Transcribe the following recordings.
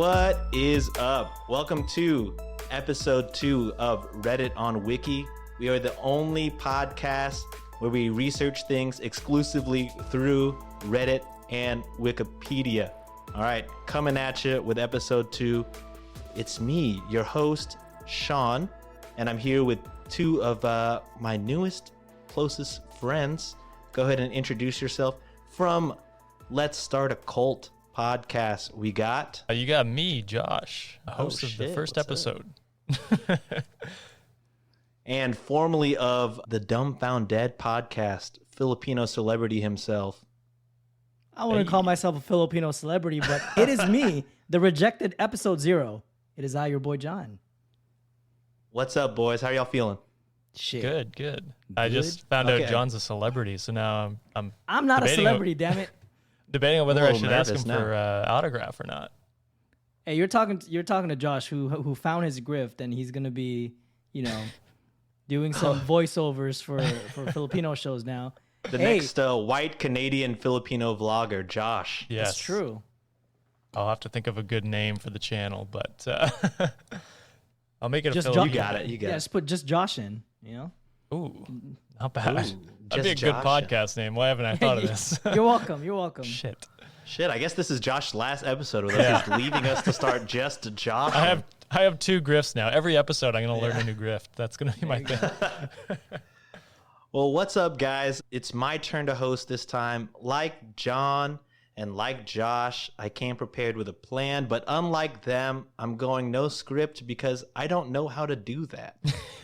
What is up? Welcome to episode 2 of Reddit on Wiki. We are the only podcast where we research things exclusively through Reddit and Wikipedia. All right, coming at you with episode 2. It's me, your host, Sean, and I'm here with two of my newest, closest friends. Go ahead and introduce yourself. From Let's Start a Cult podcast, we got... You got me, Josh, host of the first episode. And formerly of the Dumbfound Dead podcast, Filipino celebrity himself. I wouldn't call myself a Filipino celebrity, but it is me, the rejected episode 0. It is I, your boy John. What's up, boys? How y'all feeling? Shit. Good. I just found out John's a celebrity, so now I'm not a celebrity, damn it. Debating on whether I should ask him for autograph or not. Hey, you're talking to Josh, who found his grift, and he's gonna be, doing some voiceovers for Filipino shows now. The next white Canadian Filipino vlogger, Josh. Yes, that's true. I'll have to think of a good name for the channel, but I'll make it just a Filipino. You got it. Just put just Josh in. Ooh, not bad. Ooh, that'd be a good podcast name. Why haven't I thought of this? You're welcome. Shit. I guess this is Josh's last episode with us. He's leaving us to start just Josh. I have 2 grifts now. Every episode, I'm going to learn a new grift. That's going to be my thing. Well, what's up, guys? It's my turn to host this time. Like John and like Josh, I came prepared with a plan, but unlike them, I'm going no script because I don't know how to do that.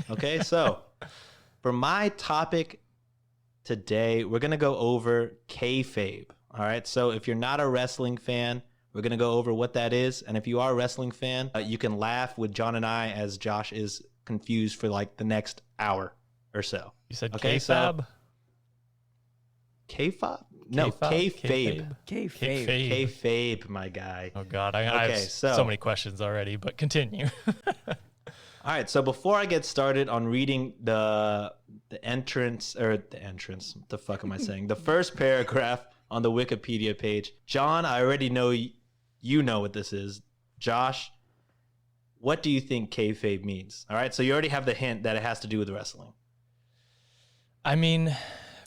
Okay, so for my topic today, we're going to go over kayfabe. All right, so if you're not a wrestling fan, we're going to go over what that is. And if you are a wrestling fan, you can laugh with John and I as Josh is confused for like the next hour or so. You said okay, kayfabe? So, kayfabe? No, kayfabe. Kayfabe, my guy. Oh, God. I have so many questions already, but continue. All right, so before I get started on reading the first paragraph on the Wikipedia page, John, I already know you know what this is. Josh, what do you think kayfabe means? All right, so you already have the hint that it has to do with wrestling. I mean,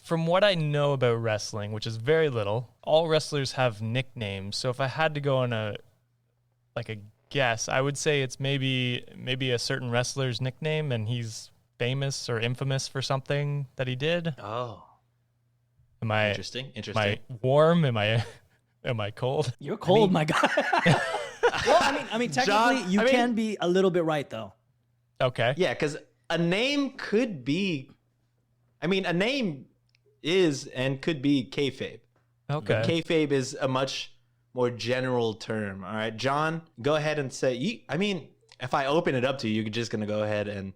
from what I know about wrestling, which is very little, all wrestlers have nicknames. So if I had to go on a guess, I would say it's maybe a certain wrestler's nickname, and he's famous or infamous for something that he did. Oh, am I interesting? Am I warm? Am I cold? You're cold, my guy. Well, I mean, technically, John, you can be a little bit right, though. Okay. Yeah, because a name could be. I mean, a name is and could be kayfabe. Okay. But kayfabe is a much more general term. All right, John, go ahead and say. I mean, if I open it up to you, you're just gonna go ahead and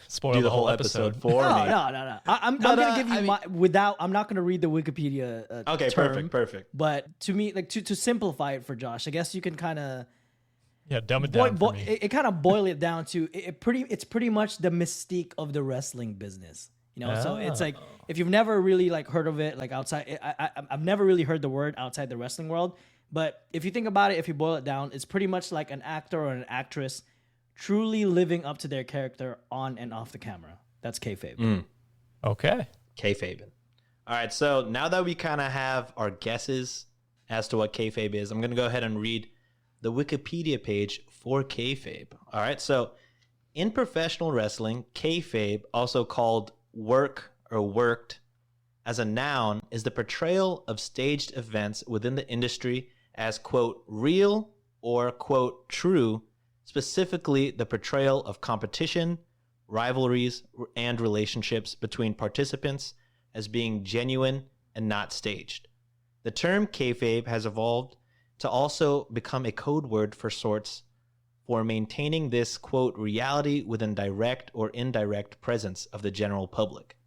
spoil the whole episode for me. No. I'm gonna give you I'm not gonna read the Wikipedia. Okay, term, perfect. But to me, like to simplify it for Josh, I guess you can kind of dumb it down for me. It kind of boil it down to it's pretty much the mystique of the wrestling business. So it's like if you've never really like heard of it, like outside, I've never really heard the word outside the wrestling world. But if you think about it, if you boil it down, it's pretty much like an actor or an actress truly living up to their character on and off the camera. That's kayfabe. Okay. Kayfabe. All right, so now that we kind of have our guesses as to what kayfabe is, I'm going to go ahead and read the Wikipedia page for kayfabe. All right, so in professional wrestling, kayfabe, also called work or worked as a noun, is the portrayal of staged events within the industry as, quote, real or, quote, true, specifically the portrayal of competition, rivalries, and relationships between participants as being genuine and not staged. The term kayfabe has evolved to also become a code word for sorts for maintaining this, quote, reality within direct or indirect presence of the general public.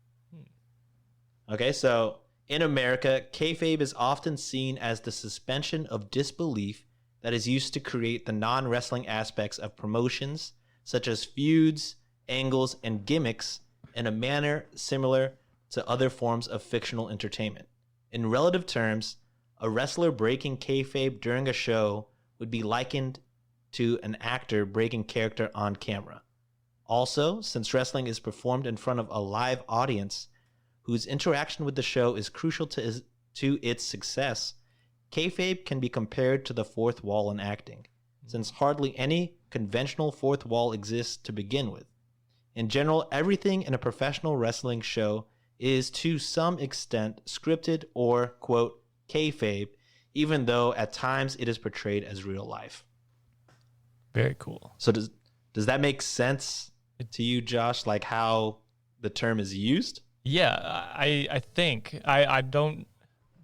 Okay, so in America, kayfabe is often seen as the suspension of disbelief that is used to create the non-wrestling aspects of promotions, such as feuds, angles, and gimmicks, in a manner similar to other forms of fictional entertainment. In relative terms, a wrestler breaking kayfabe during a show would be likened to an actor breaking character on camera. Also, since wrestling is performed in front of a live audience whose interaction with the show is crucial to its success, kayfabe can be compared to the fourth wall in acting, since hardly any conventional fourth wall exists to begin with. In general, everything in a professional wrestling show is to some extent scripted or, quote, kayfabe, even though at times it is portrayed as real life. Very cool. So does that make sense to you, Josh, like how the term is used? Yeah, I think. I don't,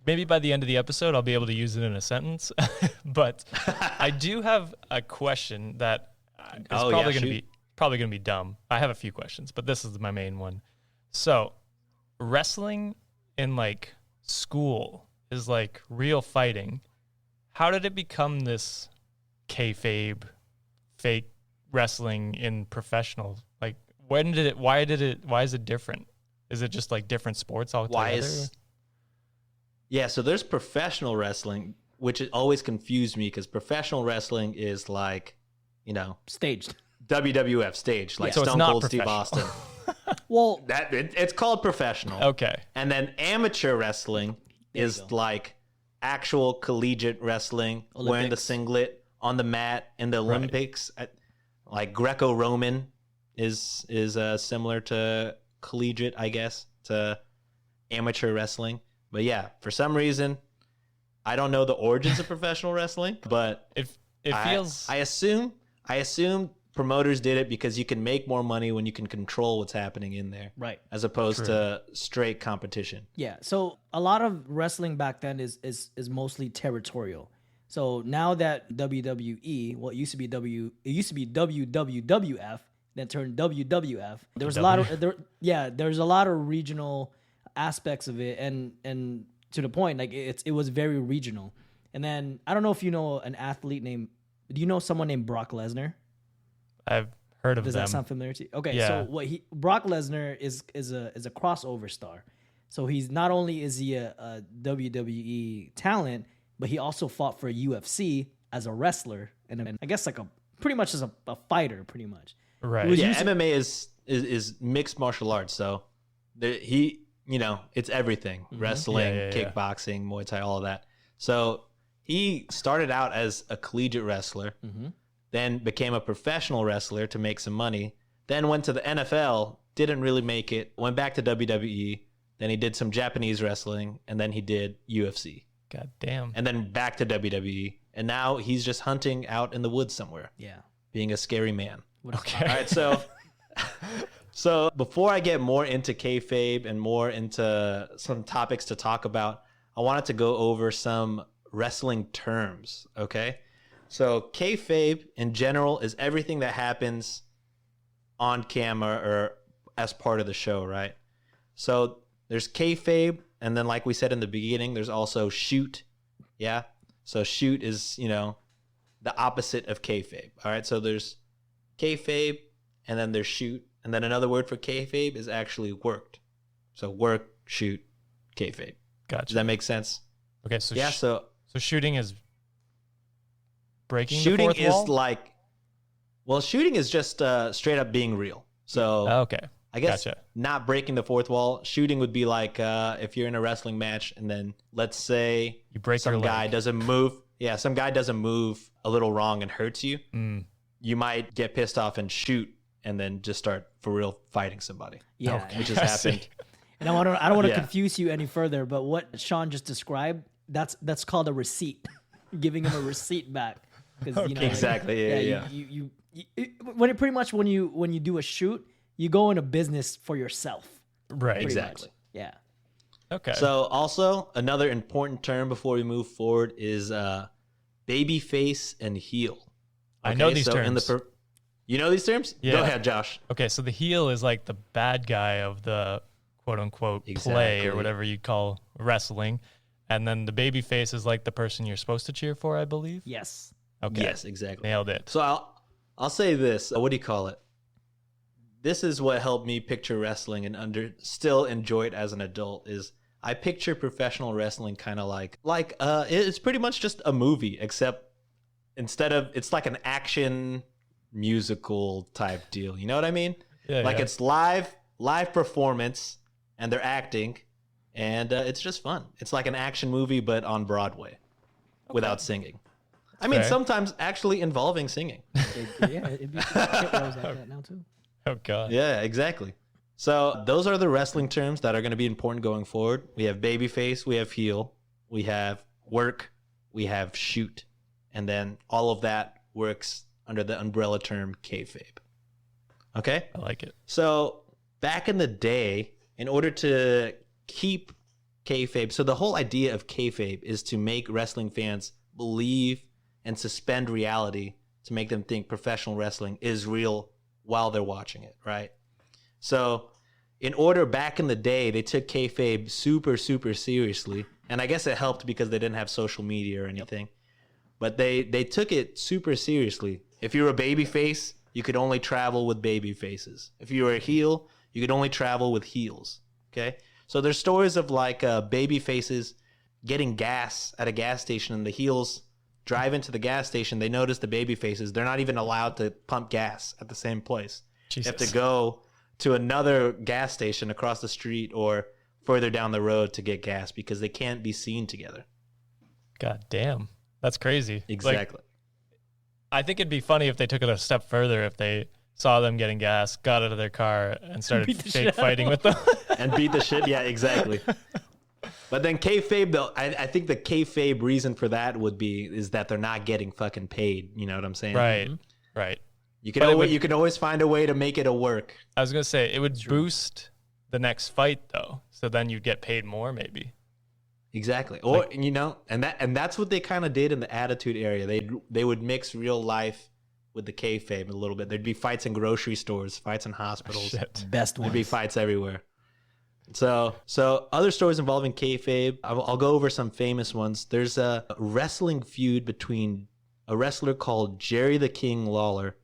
maybe by the end of the episode I'll be able to use it in a sentence, but I do have a question that is probably going to be dumb. I have a few questions, but this is my main one. So, wrestling in like school is like real fighting. How did it become this kayfabe, fake wrestling in professional? Like, why is it different? Is it just like different sports altogether? So there's professional wrestling, which always confused me because professional wrestling is like, staged. WWF staged, like So Stone Cold Steve Austin. Well, it's called professional. Okay. And then amateur wrestling is like actual collegiate wrestling, wearing the singlet on the mat in the Olympics. Like Greco-Roman is similar to collegiate, I guess, to amateur wrestling. But yeah, for some reason, I don't know the origins of professional wrestling, but it feels. I assume promoters did it because you can make more money when you can control what's happening in there, right? As opposed to straight competition. Yeah. So a lot of wrestling back then is mostly territorial. So now that WWE, well, it used to be WWF, then turned WWF. There was there's a lot of regional aspects of it, and to the point, like it was very regional. And then I don't know if you know an athlete named. Do you know someone named Brock Lesnar? I've heard of them. Does that sound familiar to you? Okay, so Brock Lesnar is a crossover star. So he's not only is he a WWE talent, but he also fought for UFC as a wrestler, and I guess like pretty much as a fighter, pretty much. Right. MMA is mixed martial arts, so it's everything: wrestling, kickboxing, Muay Thai, all of that. So he started out as a collegiate wrestler, then became a professional wrestler to make some money, then went to the NFL, didn't really make it, went back to WWE, then he did some Japanese wrestling, and then he did UFC. God damn. And then back to WWE, and now he's just hunting out in the woods somewhere. Yeah. Being a scary man. Okay. All right, so before I get more into kayfabe and more into some topics to talk about, I wanted to go over some wrestling terms, okay? So kayfabe in general is everything that happens on camera or as part of the show, right? So there's kayfabe, and then like we said in the beginning, there's also shoot, yeah? So shoot is, the opposite of kayfabe, all right? So there's kayfabe, and then there's shoot, and then another word for kayfabe is actually worked. So work, shoot, kayfabe. Gotcha. Does that make sense? Okay, so so shooting is breaking shooting the fourth wall? Shooting is just straight up being real. So okay, I guess gotcha. Not breaking the fourth wall. Shooting would be like if you're in a wrestling match and then let's say you break some guy doesn't move. Yeah, some guy doesn't move a little wrong and hurts you. You might get pissed off and shoot and then just start for real fighting somebody. Yeah, okay. Which has happened. And I don't want to confuse you any further, but what Sean just described, that's called a receipt. Giving him a receipt back. Exactly. Yeah. You when you do a shoot, you go into business for yourself. Right. Exactly. Much. Yeah. Okay. So also another important term before we move forward is baby face and heel. Okay, I know these terms. You know these terms? Yeah. Go ahead, Josh. Okay, so the heel is like the bad guy of the quote unquote play or whatever you call wrestling. And then the baby face is like the person you're supposed to cheer for, I believe. Yes. Okay. Yes, exactly. Nailed it. So I'll say this. What do you call it? This is what helped me picture wrestling and still enjoy it as an adult is I picture professional wrestling kind of like it's pretty much just a movie, except instead of, it's like an action musical type deal. You know what I mean? Yeah, Like yeah. it's live performance, and they're acting, and it's just fun. It's like an action movie, but on Broadway without singing. I mean, fair. sometimes actually involving singing. It'd be shit shows like that now too. Oh god. Yeah, exactly. So those are the wrestling terms that are going to be important going forward. We have babyface, we have heel, we have work, we have shoot, and then all of that works under the umbrella term kayfabe. Okay? I like it. So back in the day, in order to keep kayfabe, so the whole idea of kayfabe is to make wrestling fans believe and suspend reality to make them think professional wrestling is real while they're watching it, right? So in order, back in the day, they took kayfabe super, super seriously. And I guess it helped because they didn't have social media or anything. But they took it super seriously. If you were a baby face, you could only travel with baby faces. If you were a heel, you could only travel with heels. Okay? So there's stories of like baby faces getting gas at a gas station, and the heels drive into the gas station. They notice the baby faces. They're not even allowed to pump gas at the same place. Jesus. They have to go to another gas station across the street or further down the road to get gas because they can't be seen together. God damn. That's crazy. Like, Exactly. I think it'd be funny if they took it a step further, if they saw them getting gas, got out of their car, and started Beat the fake shit out fighting of with them. And beat the shit. Yeah, exactly. But then kayfabe, though, I think the kayfabe reason for that is that they're not getting fucking paid. You know what I'm saying? Right. Right. You can But it always, would- you can always find a way to make it a work. I was gonna say it would boost the next fight though, so then you'd get paid more maybe. Exactly. Or you know, and that's what they kind of did in the attitude area. They would mix real life with the kayfabe a little bit. There'd be fights in grocery stores, fights in hospitals. Shit. Best There'd ones. be fights everywhere. So other stories involving kayfabe. I'll go over some famous ones. There's a wrestling feud between a wrestler called Jerry the King Lawler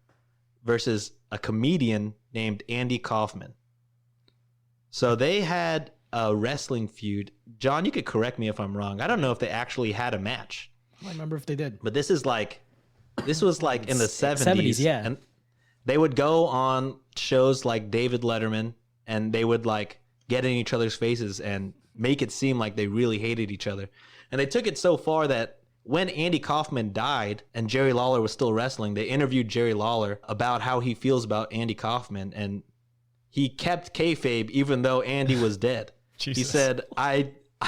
versus a comedian named Andy Kaufman. So they had a wrestling feud. John, you could correct me if I'm wrong. I don't know if they actually had a match, I remember if they did. but this was like in the 70s. 70s, yeah. And they would go on shows like David Letterman, and they would like get in each other's faces and make it seem like they really hated each other. And they took it so far that when Andy Kaufman died and Jerry Lawler was still wrestling, they interviewed Jerry Lawler about how he feels about Andy Kaufman, and he kept kayfabe even though Andy was dead. He Jesus. said,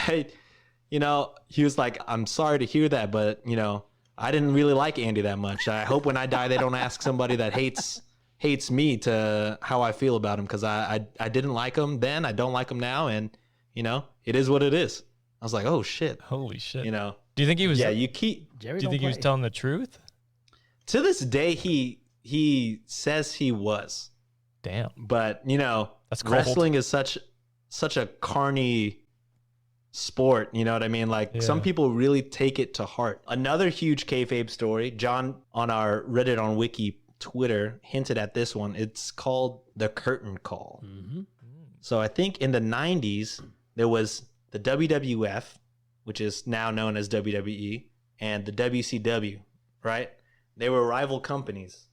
he was like, I'm sorry to hear that, but, I didn't really like Andy that much. I hope when I die, they don't ask somebody that hates me to how I feel about him, because I didn't like him then. I don't like him now. And, it is what it is. I was like, oh, shit. Holy shit. Do Do you think he was you keep. Jerry do you think he was telling the truth? To this day, he says he was. Damn. But, That's cold. wrestling is such a carny sport, you know what I mean? Like, some Yeah. people really take it to heart. Another huge kayfabe story, John on our Reddit on Wiki Twitter hinted at this one. It's called the curtain call. Mm-hmm. So I think in the 90s, there was the WWF, which is now known as WWE, and the WCW, right? They were rival companies.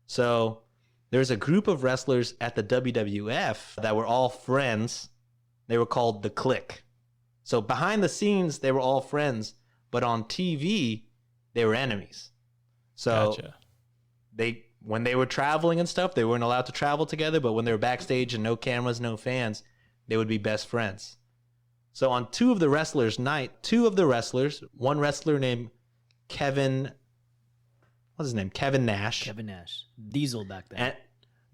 So there's a group of wrestlers at the WWF that were all friends. They were called the Clique. So behind the scenes, they were all friends, but on TV, they were enemies. So Gotcha. when they were traveling and stuff, they weren't allowed to travel together, but when they were backstage and no cameras, no fans, they would be best friends. So on two of the wrestlers' one wrestler named Kevin Nash. Kevin Nash. Diesel back then. And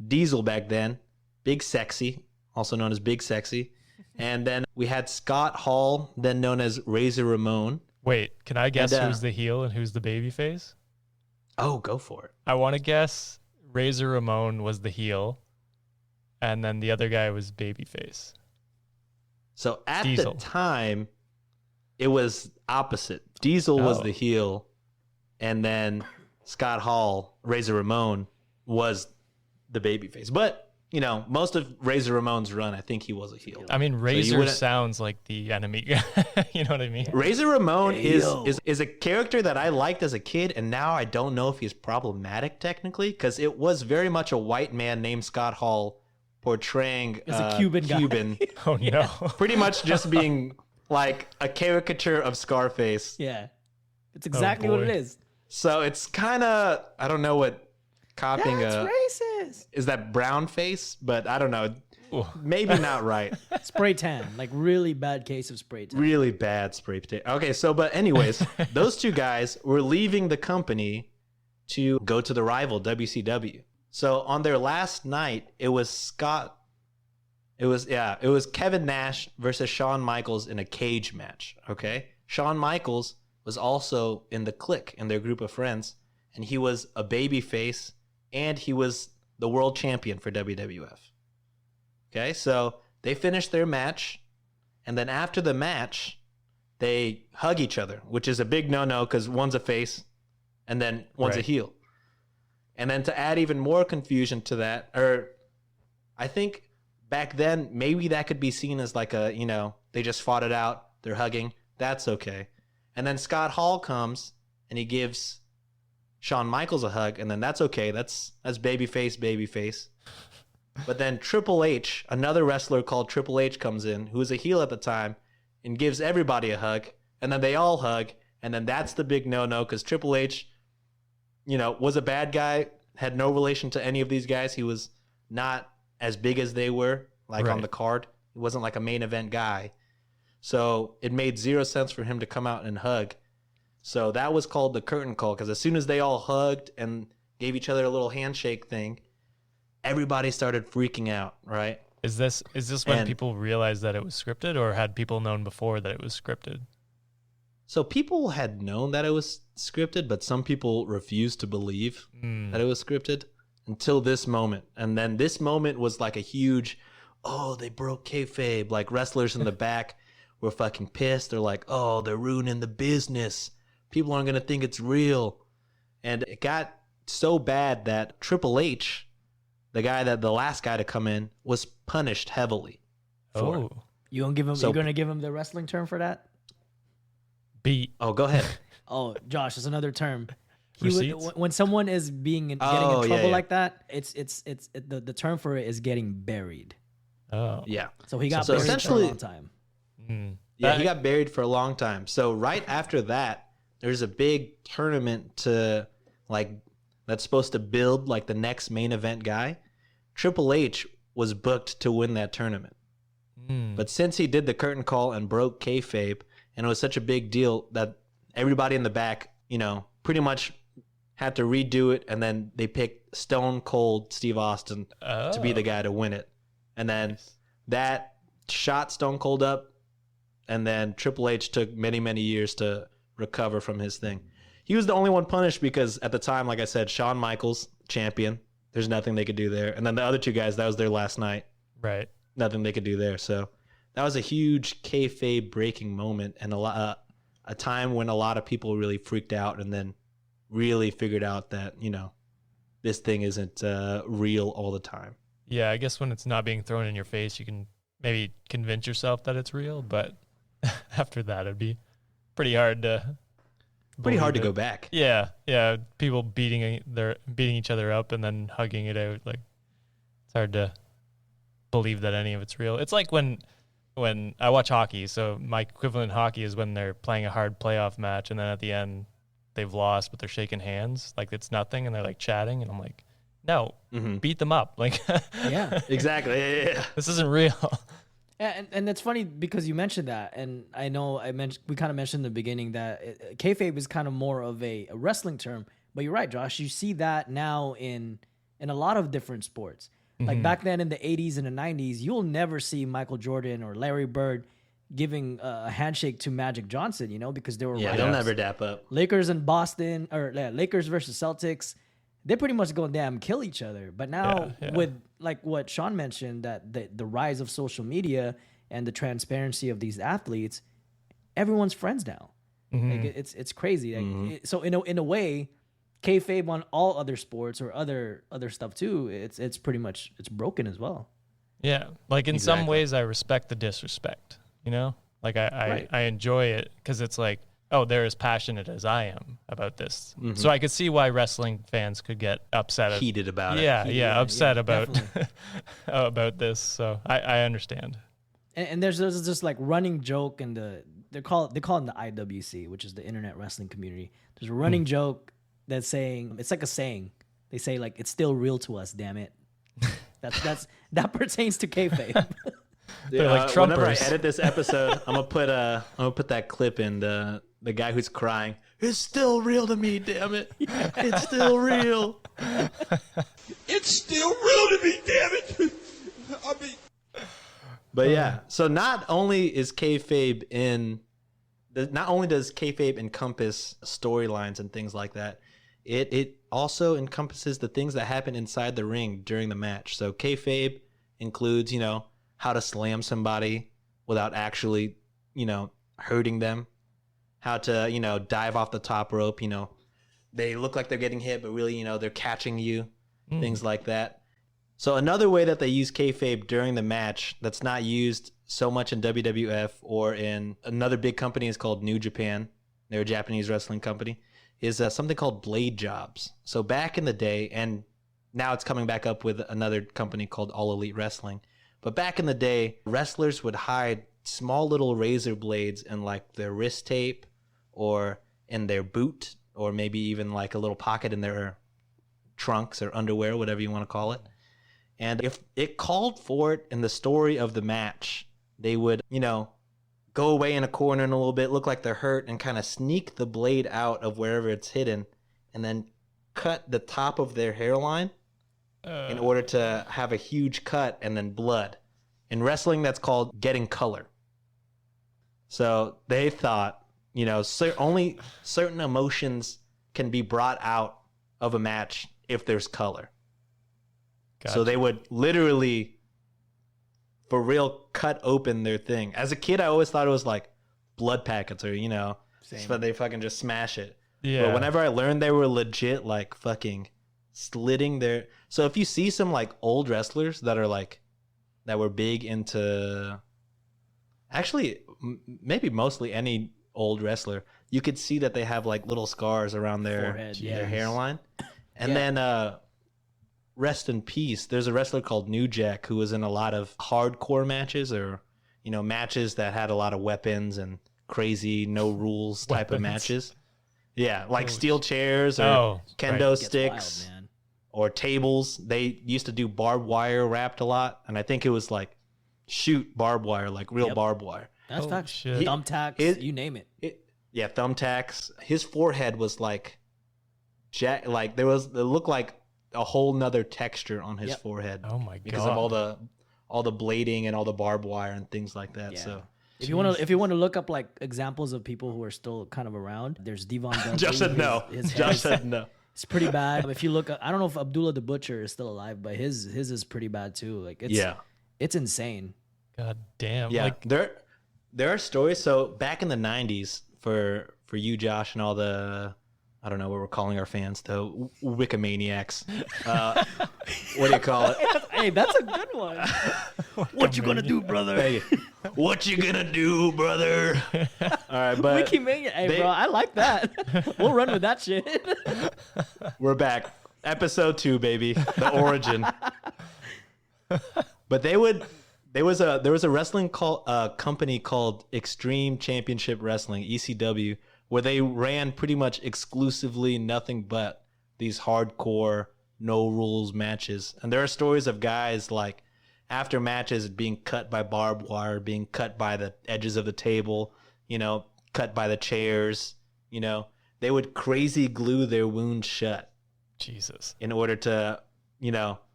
Diesel back then, Big Sexy, also known as Big Sexy. And then we had Scott Hall, then known as Razor Ramon. Wait, can I guess And, who's the heel and who's the baby face? Oh, go for it. I want to guess Razor Ramon was the heel, and then the other guy was babyface. So at Diesel. the time, it was opposite. Diesel was Oh. the heel, and then Scott Hall, Razor Ramon, was the babyface. But most of Razor Ramon's run, I think he was a heel. I mean, Razor sounds like the enemy guy. You know what I mean? Razor Ramon is a character that I liked as a kid, and now I don't know if he's problematic technically, because it was very much a white man named Scott Hall portraying as a Cuban guy. Oh no! Pretty much just being like a caricature of Scarface. Yeah, it's exactly what it is. So it's kind of, I don't know what copying racist. Is that brown face? But I don't know. Maybe not right. Spray tan, like really bad case of spray tan. Really bad spray tan. Okay, so but anyways, those two guys were leaving the company to go to the rival WCW. So on their last night, it was Kevin Nash versus Shawn Michaels in a cage match. Okay, Shawn Michaels was also in the clique, in their group of friends, and he was a baby face, and he was the world champion for WWF. Okay, so they finished their match, and then after the match, they hug each other, which is a big no-no because one's a face, and then one's a heel. And then to add even more confusion to that, or I think back then, maybe that could be seen as like they just fought it out, they're hugging, that's okay. And then Scott Hall comes, and he gives Shawn Michaels a hug, and then that's okay. That's babyface. But then Triple H, another wrestler called Triple H, comes in, who was a heel at the time, and gives everybody a hug, and then they all hug, and then that's the big no-no, because Triple H, was a bad guy, had no relation to any of these guys. He was not as big as they were, on the card. He wasn't like a main event guy. So it made zero sense for him to come out and hug. So that was called the curtain call, because as soon as they all hugged and gave each other a little handshake thing, everybody started freaking out, right? Is this when people realized that it was scripted, or had people known before that it was scripted? So people had known that it was scripted, but some people refused to believe that it was scripted until this moment. And then this moment was like a huge, they broke kayfabe. Like wrestlers in the back were fucking pissed. They're like, they're ruining the business. People aren't going to think it's real. And it got so bad that Triple H, the last guy to come in, was punished heavily. You gonna give him? You gonna give him the wrestling term for that? Beat. Oh, go ahead. Josh, it's another term. When someone is getting in trouble like that, the term for it is getting buried. Oh, yeah. So he got buried for a long time. Yeah, he got buried for a long time. So right after that, there's a big tournament that's supposed to build like the next main event guy. Triple H was booked to win that tournament. But since he did the curtain call and broke kayfabe, and it was such a big deal that everybody in the back, pretty much had to redo it, and then they picked Stone Cold Steve Austin to be the guy to win it. And then that shot Stone Cold up, and then Triple H took many, many years to recover from his thing. He was the only one punished because at the time, like I said, Shawn Michaels, champion. There's nothing they could do there. And then the other two guys, that was their last night. Right. Nothing they could do there. So that was a huge kayfabe breaking moment, and a time when a lot of people really freaked out and then really figured out that, this thing isn't real all the time. Yeah, I guess when it's not being thrown in your face, you can maybe convince yourself that it's real, but after that, it'd be pretty hard to go back. Yeah, people beating each other up and then hugging it out. Like, it's hard to believe that any of it's real. It's like when I watch hockey. So my equivalent in hockey is when they're playing a hard playoff match, and then at the end they've lost, but they're shaking hands like it's nothing, and they're like chatting, and I'm like, no, beat them up. Like, yeah, exactly. Yeah. This isn't real. Yeah, and it's funny because you mentioned that, and I know we kind of mentioned in the beginning that kayfabe is kind of more of a wrestling term, but you're right, Josh. You see that now in a lot of different sports. Like back then in the 80s and the 90s, you'll never see Michael Jordan or Larry Bird giving a handshake to Magic Johnson, because they were they'll never dap up. Lakers in Boston, or Lakers versus Celtics, they pretty much go damn kill each other. But now with like what Sean mentioned, that the rise of social media and the transparency of these athletes, everyone's friends now. Like it's crazy. Like, so in a way, kayfabe on all other sports or other stuff too, it's pretty much it's broken as well. Yeah, like in some Exactly. ways, I respect the disrespect. You know, like Right. I enjoy it because it's like, oh, they're as passionate as I am about this. Mm-hmm. So I could see why wrestling fans could get upset. Heated about it. Yeah, Yeah, upset yeah, about definitely. about this. So I understand. And there's this like running joke in they call it in the IWC, which is the Internet Wrestling Community. There's a running joke that's saying, it's like a saying. They say like, it's still real to us, damn it. That pertains to kayfabe. They're like whenever I Trumpers. edit this episode, I'm gonna put that clip in the guy who's crying. It's still real to me, damn it. It's still real. It's still real to me, damn it. I mean, But yeah, so not only does kayfabe encompass storylines and things like that, it also encompasses the things that happen inside the ring during the match. So kayfabe includes, how to slam somebody without actually, hurting them, how to, dive off the top rope, they look like they're getting hit, but really, they're catching you, things like that. So another way that they use kayfabe during the match that's not used so much in WWF or in another big company is called New Japan. They're a Japanese wrestling company. Is something called blade jobs. So back in the day, and now it's coming back up with another company called All Elite Wrestling. But back in the day, wrestlers would hide small little razor blades in like their wrist tape or in their boot or maybe even like a little pocket in their trunks or underwear, whatever you want to call it. And if it called for it in the story of the match, they would, go away in a corner in a little bit, look like they're hurt, and kind of sneak the blade out of wherever it's hidden, and then cut the top of their hairline in order to have a huge cut and then blood. In wrestling, that's called getting color. So they thought, only certain emotions can be brought out of a match if there's color. Gotcha. So they would literally, for real, cut open their thing. As a kid, I always thought it was like blood packets or, but they fucking just smash it. Yeah. But whenever I learned they were legit like fucking slitting their... So if you see some like old wrestlers that are like, that were big into... Actually, maybe mostly any old wrestler, you could see that they have like little scars around their, Forehead, their yes. hairline. And Yeah. then... rest in peace. There's a wrestler called New Jack who was in a lot of hardcore matches or, matches that had a lot of weapons and crazy no rules type of Weapons. matches. Yeah, like steel chairs or kendo right. Gets sticks wild, man. or tables. They used to do barbed wire wrapped a lot, and I think it was like shoot barbed wire, like real Yep. barbed wire. That's Oh, facts. shit. Thumbtacks, you name it. Yeah, thumbtacks. His forehead was like it looked like a whole nother texture on his Yep. forehead. Oh my god. Because of all the blading and all the barbed wire and things like that. Yeah. So If you want to look up like examples of people who are still kind of around, there's Devon Dudley. Josh said no. His Josh head said no. it's pretty bad. If you look up, I don't know if Abdullah the Butcher is still alive, but his is pretty bad too. Like it's insane. God damn. Yeah. Like, There are stories. So back in the 90s, for you, Josh, and all the, I don't know what we're calling our fans, the Wiki-maniacs. What do you call it? Hey, that's a good one. What you gonna do, brother? Hey, what you gonna do, brother? All right, but Wiki-mania. Hey, bro, I like that. We'll run with that shit. we're back. Episode 2, baby. The origin. But there was a wrestling company called Extreme Championship Wrestling, ECW, where they ran pretty much exclusively nothing but these hardcore, no rules matches. And there are stories of guys like after matches being cut by barbed wire, being cut by the edges of the table, cut by the chairs, they would crazy glue their wounds shut Jesus. in order to,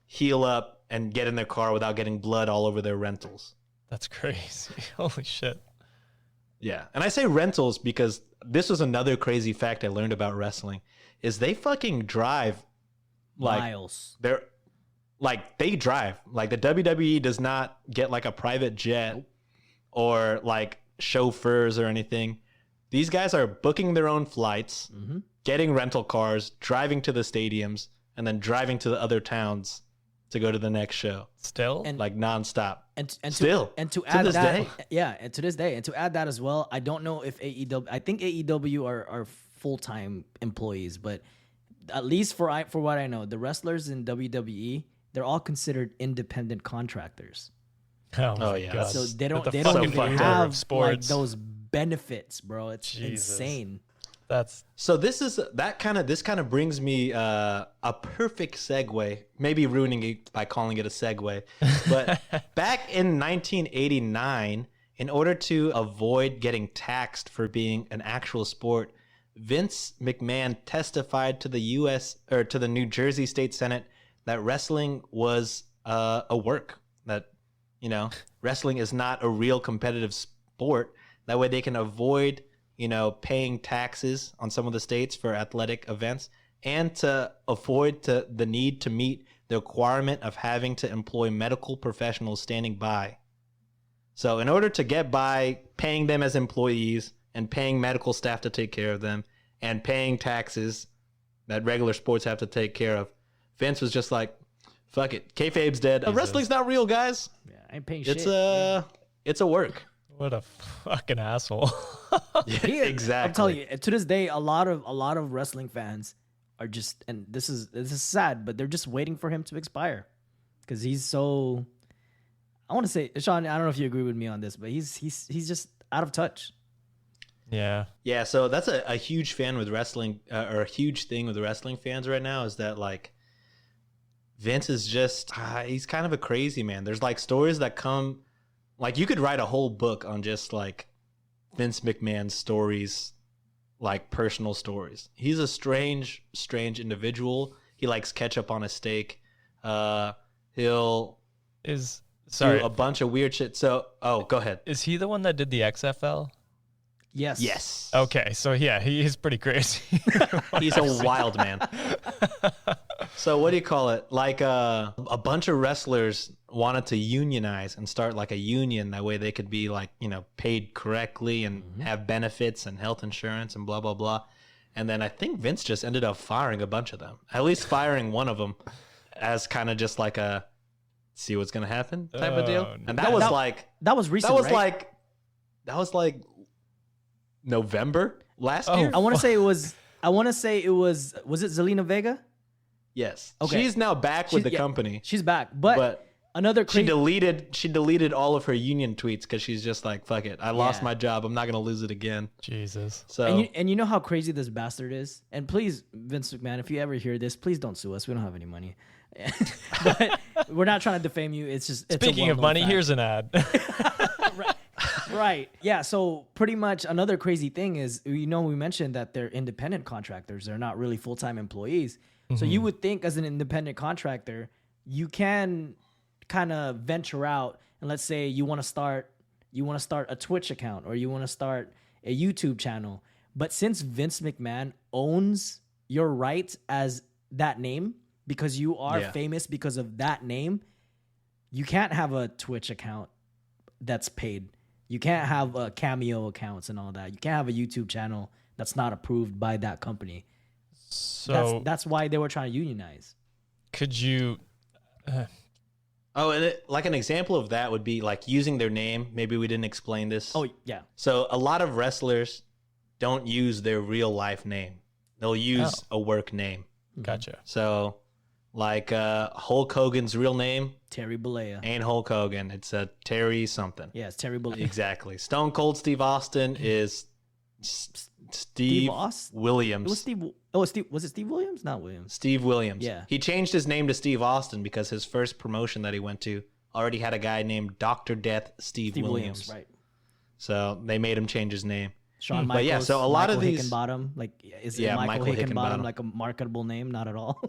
heal up and get in their car without getting blood all over their rentals. That's crazy. Holy shit. Yeah. And I say rentals because this was another crazy fact I learned about wrestling is they fucking drive like Miles. they drive. Like the WWE does not get like a private jet or like chauffeurs or anything. These guys are booking their own flights, getting rental cars, driving to the stadiums, and then driving to the other towns to go to the next show. Still? And- Like nonstop. And Still, to to add this that, day. yeah, and to this day, and to add that as well, I don't know if AEW. I think AEW are full time employees, but at least for what I know, the wrestlers in WWE, they're all considered independent contractors. Oh, Oh, my yeah, God. So they don't The they fucking don't even fucked have of sports. like those benefits, bro. It's Jesus. insane. That's So this kind of brings me a perfect segue, maybe ruining it by calling it a segue. But back in 1989, in order to avoid getting taxed for being an actual sport, Vince McMahon testified to the U.S. or to the New Jersey State Senate that wrestling was a work, that, you know, wrestling is not a real competitive sport. That way they can avoid, you know, paying taxes on some of the states for athletic events, and to avoid the need to meet the requirement of having to employ medical professionals standing by. So in order to get by paying them as employees and paying medical staff to take care of them and paying taxes that regular sports have to take care of, Vince was just like, fuck it, kayfabe's dead. Wrestling's not real, guys. Yeah, I ain't paying It's shit. it's a work. what a fucking asshole. Yeah, Exactly. I'm telling you, to this day, a lot of wrestling fans are just, and this is sad, but they're just waiting for him to expire because he's so. I want to say, Sean, I don't know if you agree with me on this, but he's just out of touch. Yeah. Yeah, so that's a huge fan with wrestling, or a huge thing with wrestling fans right now, is that like Vince is just he's kind of a crazy man. There's like stories that come, like you could write a whole book on just like Vince McMahon's stories, like personal stories. He's a strange individual. He likes ketchup on a steak. He'll Sorry. do a bunch of weird shit. So, go ahead. Is he the one that did the XFL? Yes. Yes. Okay, so yeah, he is pretty crazy. He's a wild man. So what do you call it? Like a bunch of wrestlers wanted to unionize and start like a union. That way they could be like, you know, paid correctly and have benefits and health insurance and blah, blah, blah. And then I think Vince just ended up firing a bunch of them, at least firing one of them as kind of just like a see what's going to happen type of deal. Oh, And that was recent. that was like November last Oh, year. I want to say it was. Was it Zelina Vega? Yes. Okay. She's now back with the yeah, company. She's back, but another She crazy. deleted all of her union tweets because she's just like, fuck it, I lost Yeah. my job, I'm not gonna lose it again. Jesus. So And you know how crazy this bastard is. And please, Vince McMahon, if you ever hear this, please don't sue us. We don't have any money. But we're not trying to defame you. It's just it's a Speaking of well-known money, fact. here's an ad. Right. Yeah. So pretty much another crazy thing is, we mentioned that they're independent contractors. They're not really full-time employees. So you would think as an independent contractor, you can kind of venture out and let's say you want to start a Twitch account or you want to start a YouTube channel. But since Vince McMahon owns your right as that name, because you are famous because of that name, you can't have a Twitch account that's paid. You can't have Cameo accounts and all that. You can't have a YouTube channel that's not approved by that company. So That's why they were trying to unionize. could you? and like an example of that would be like using their name. Maybe we didn't explain this. Oh yeah, So a lot of wrestlers don't use their real life name. They'll use a work name. Gotcha. So like Hulk Hogan's real name Terry Bollea. ain't Hulk Hogan. It's Terry something. Yeah, it's Terry Bollea. Exactly. Stone Cold Steve Austin is Steve Austin? Williams. It was Steve. Oh, Steve. Was it Steve Williams? Not Williams. Steve Williams. Yeah. He changed his name to Steve Austin because his first promotion that he went to already had a guy named Dr. Death Steve Williams. Right. So they made him change his name. Shawn But Michaels. yeah, so a lot of Michael these- Hickenbottom, like is Yeah, Michael Michael Hickenbottom Hickenbottom. like a marketable name? Not at all.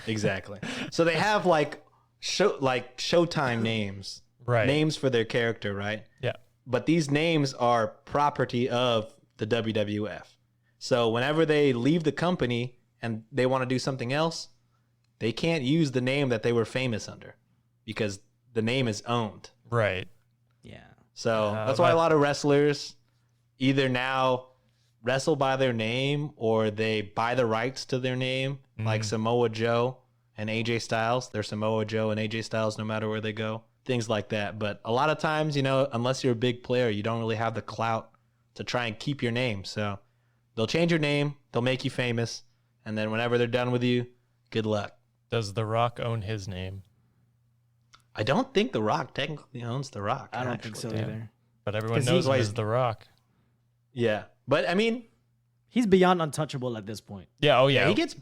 Exactly. So they have like Showtime names. Right. Names for their character, right? Yeah. But these names are property of the WWF. So whenever they leave the company and they want to do something else, they can't use the name that they were famous under because the name is owned. Right. Yeah. So that's why a lot of wrestlers either now wrestle by their name or they buy the rights to their name, like Samoa Joe and AJ Styles. They're Samoa Joe and AJ Styles no matter where they go. Things like that. But a lot of times, unless you're a big player, you don't really have the clout to try and keep your name. So they'll change your name, they'll make you famous, and then whenever they're done with you, good luck. Does The Rock own his name? I don't think The Rock technically owns The Rock. I don't think so either. But everyone knows him as The Rock. Yeah. But I mean, he's beyond untouchable at this point. Yeah, oh yeah. He gets,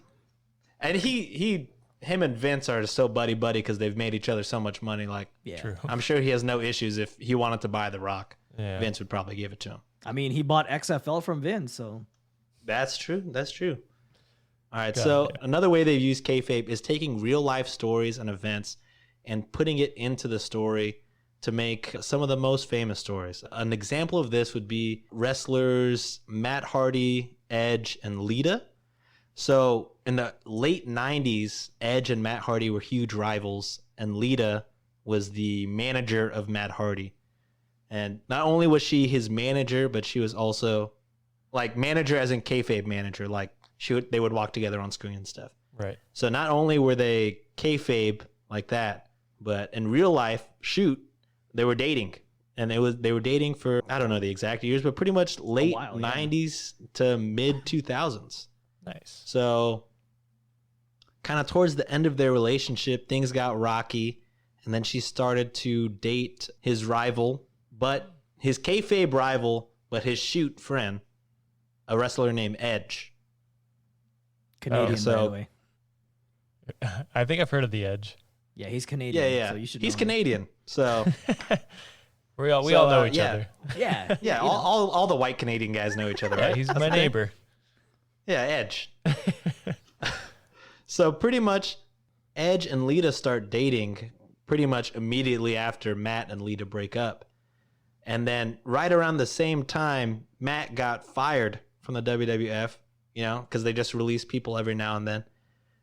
and him and Vince are so buddy because they've made each other so much money. Like, Yeah. True. I'm sure he has no issues if he wanted to buy The Rock. Yeah. Vince would probably give it to him. I mean, he bought XFL from Vince, so. That's true. All right, God, so yeah. another way they've used kayfabe is taking real life stories and events and putting it into the story to make some of the most famous stories. An example of this would be wrestlers Matt Hardy, Edge, and Lita. So in the late 90s, Edge and Matt Hardy were huge rivals, and Lita was the manager of Matt Hardy. And not only was she his manager, but she was also like manager as in kayfabe manager. Like they would walk together on screen and stuff. Right. So not only were they kayfabe like that, but in real life, they were dating. And they were dating for, I don't know the exact years, but pretty much late 90s to mid 2000s. Nice. So kind of towards the end of their relationship, things got rocky. And then she started to date his rival, but his kayfabe rival, but his shoot friend, a wrestler named Edge. Canadian, so- by the way. I think I've heard of The Edge. Yeah, he's Canadian. Yeah. So you should He's know him. Canadian. So We all So, know each yeah. other. Yeah. yeah, all the white Canadian guys know each other, Yeah, right? he's That's my the thing. neighbor. Yeah, Edge. So pretty much Edge and Lita start dating pretty much immediately after Matt and Lita break up. And then right around the same time, Matt got fired from the WWF, because they just release people every now and then.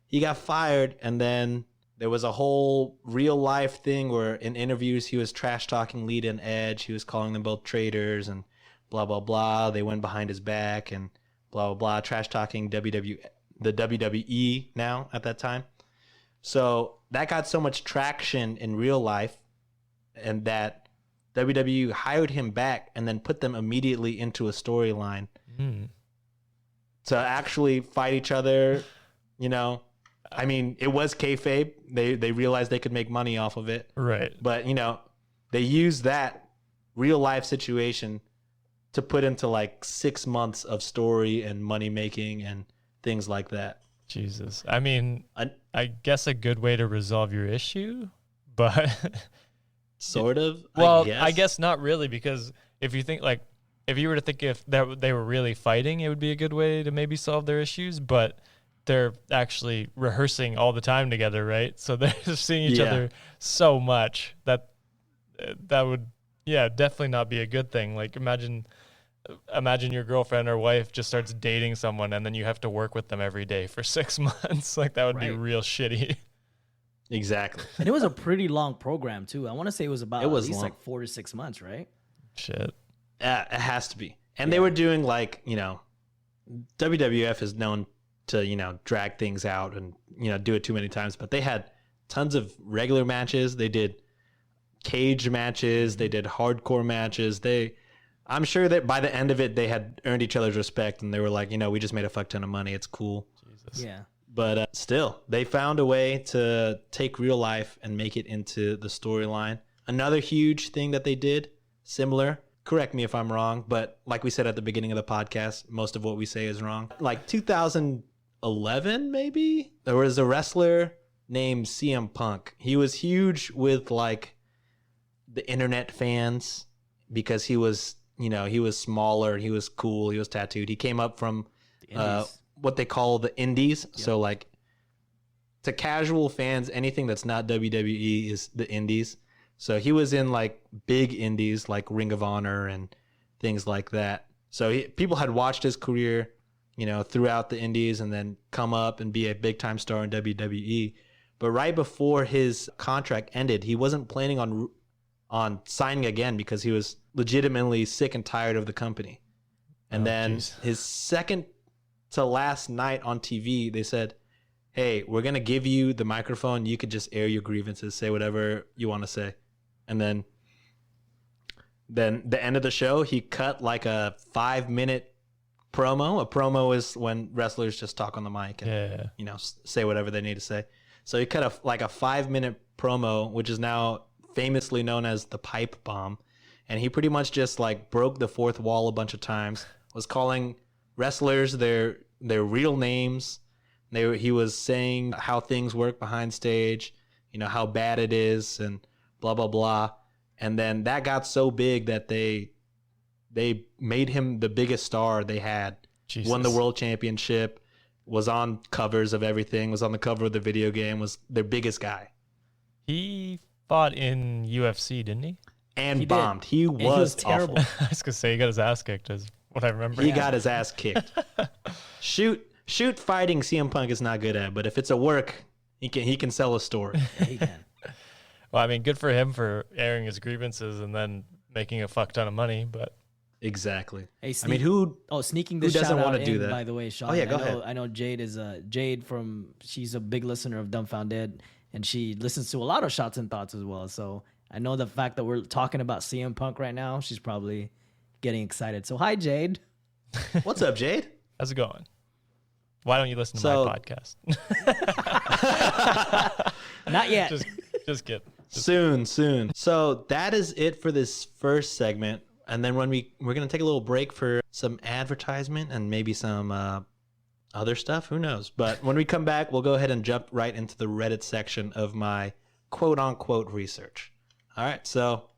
He got fired, and then there was a whole real life thing where in interviews he was trash talking Lita and Edge. He was calling them both traitors and blah, blah, blah. They went behind his back and blah, blah, blah. Trash talking the WWE now at that time. So that got so much traction in real life, and that WWE hired him back and then put them immediately into a storyline to actually fight each other. I mean, it was kayfabe. They realized they could make money off of it. Right. But, they used that real life situation to put into like 6 months of story and money making and things like that. Jesus. I mean, I guess a good way to resolve your issue, but Sort of. well, I guess not really, because if you think if you were to think if they were really fighting, it would be a good way to maybe solve their issues, but they're actually rehearsing all the time together, right? So they're seeing each other so much that would, definitely not be a good thing. Like imagine your girlfriend or wife just starts dating someone and then you have to work with them every day for 6 months. Like that would be real shitty. Exactly. And it was a pretty long program, too. I want to say it was about at least long. like 4 to 6 months, right? Shit. It has to be. And they were doing WWF is known to, drag things out and, do it too many times. But they had tons of regular matches. They did cage matches. They did hardcore matches. I'm sure that by the end of it, they had earned each other's respect. And they were like, we just made a fuck ton of money. It's cool. Jesus. Yeah. But still, they found a way to take real life and make it into the storyline. Another huge thing that they did, similar, correct me if I'm wrong, but like we said at the beginning of the podcast, most of what we say is wrong. Like 2011, maybe, there was a wrestler named CM Punk. He was huge with the internet fans because he was, he was smaller, he was cool, he was tattooed. He came up from what they call the indies. Yep. So to casual fans, anything that's not WWE is the indies. So he was in big indies like Ring of Honor and things like that. So people had watched his career, throughout the indies and then come up and be a big time star in WWE. But right before his contract ended, he wasn't planning on signing again because he was legitimately sick and tired of the company. And then his second to last night on TV, they said, hey, we're going to give you the microphone. You could just air your grievances, say whatever you want to say. And then the end of the show, he cut like a 5-minute promo. A promo is when wrestlers just talk on the mic and say whatever they need to say. So he cut a 5-minute promo, which is now famously known as the pipe bomb. And he pretty much just like broke the fourth wall a bunch of times, was calling wrestlers their real names. He was saying how things work behind stage, how bad it is and blah, blah, blah. And then that got so big that they made him the biggest star they had. Jesus. Won the world championship, was on covers of everything, was on the cover of the video game, was their biggest guy. He fought in UFC, didn't he? And he bombed. He was terrible. I was going to say he got his ass kicked is what I remember. He got his ass kicked. Shoot fighting CM Punk is not good at, but if it's a work, he can sell a story. Yeah, he can. Well, I mean, good for him for airing his grievances and then making a fuck ton of money, but exactly. Hey, who sneaking this doesn't want to do that? By the way, Sean. Oh yeah, go ahead. I know Jade is Jade she's a big listener of Dumbfounded, and she listens to a lot of Shots and Thoughts as well. So I know the fact that we're talking about CM Punk right now, she's probably getting excited. So hi, Jade. What's up, Jade? How's it going? Why don't you listen to my podcast? Not yet. Just kidding. Soon. So that is it for this first segment. And then when we're going to take a little break for some advertisement and maybe some other stuff. Who knows? But when we come back, we'll go ahead and jump right into the Reddit section of my quote-unquote research. All right, so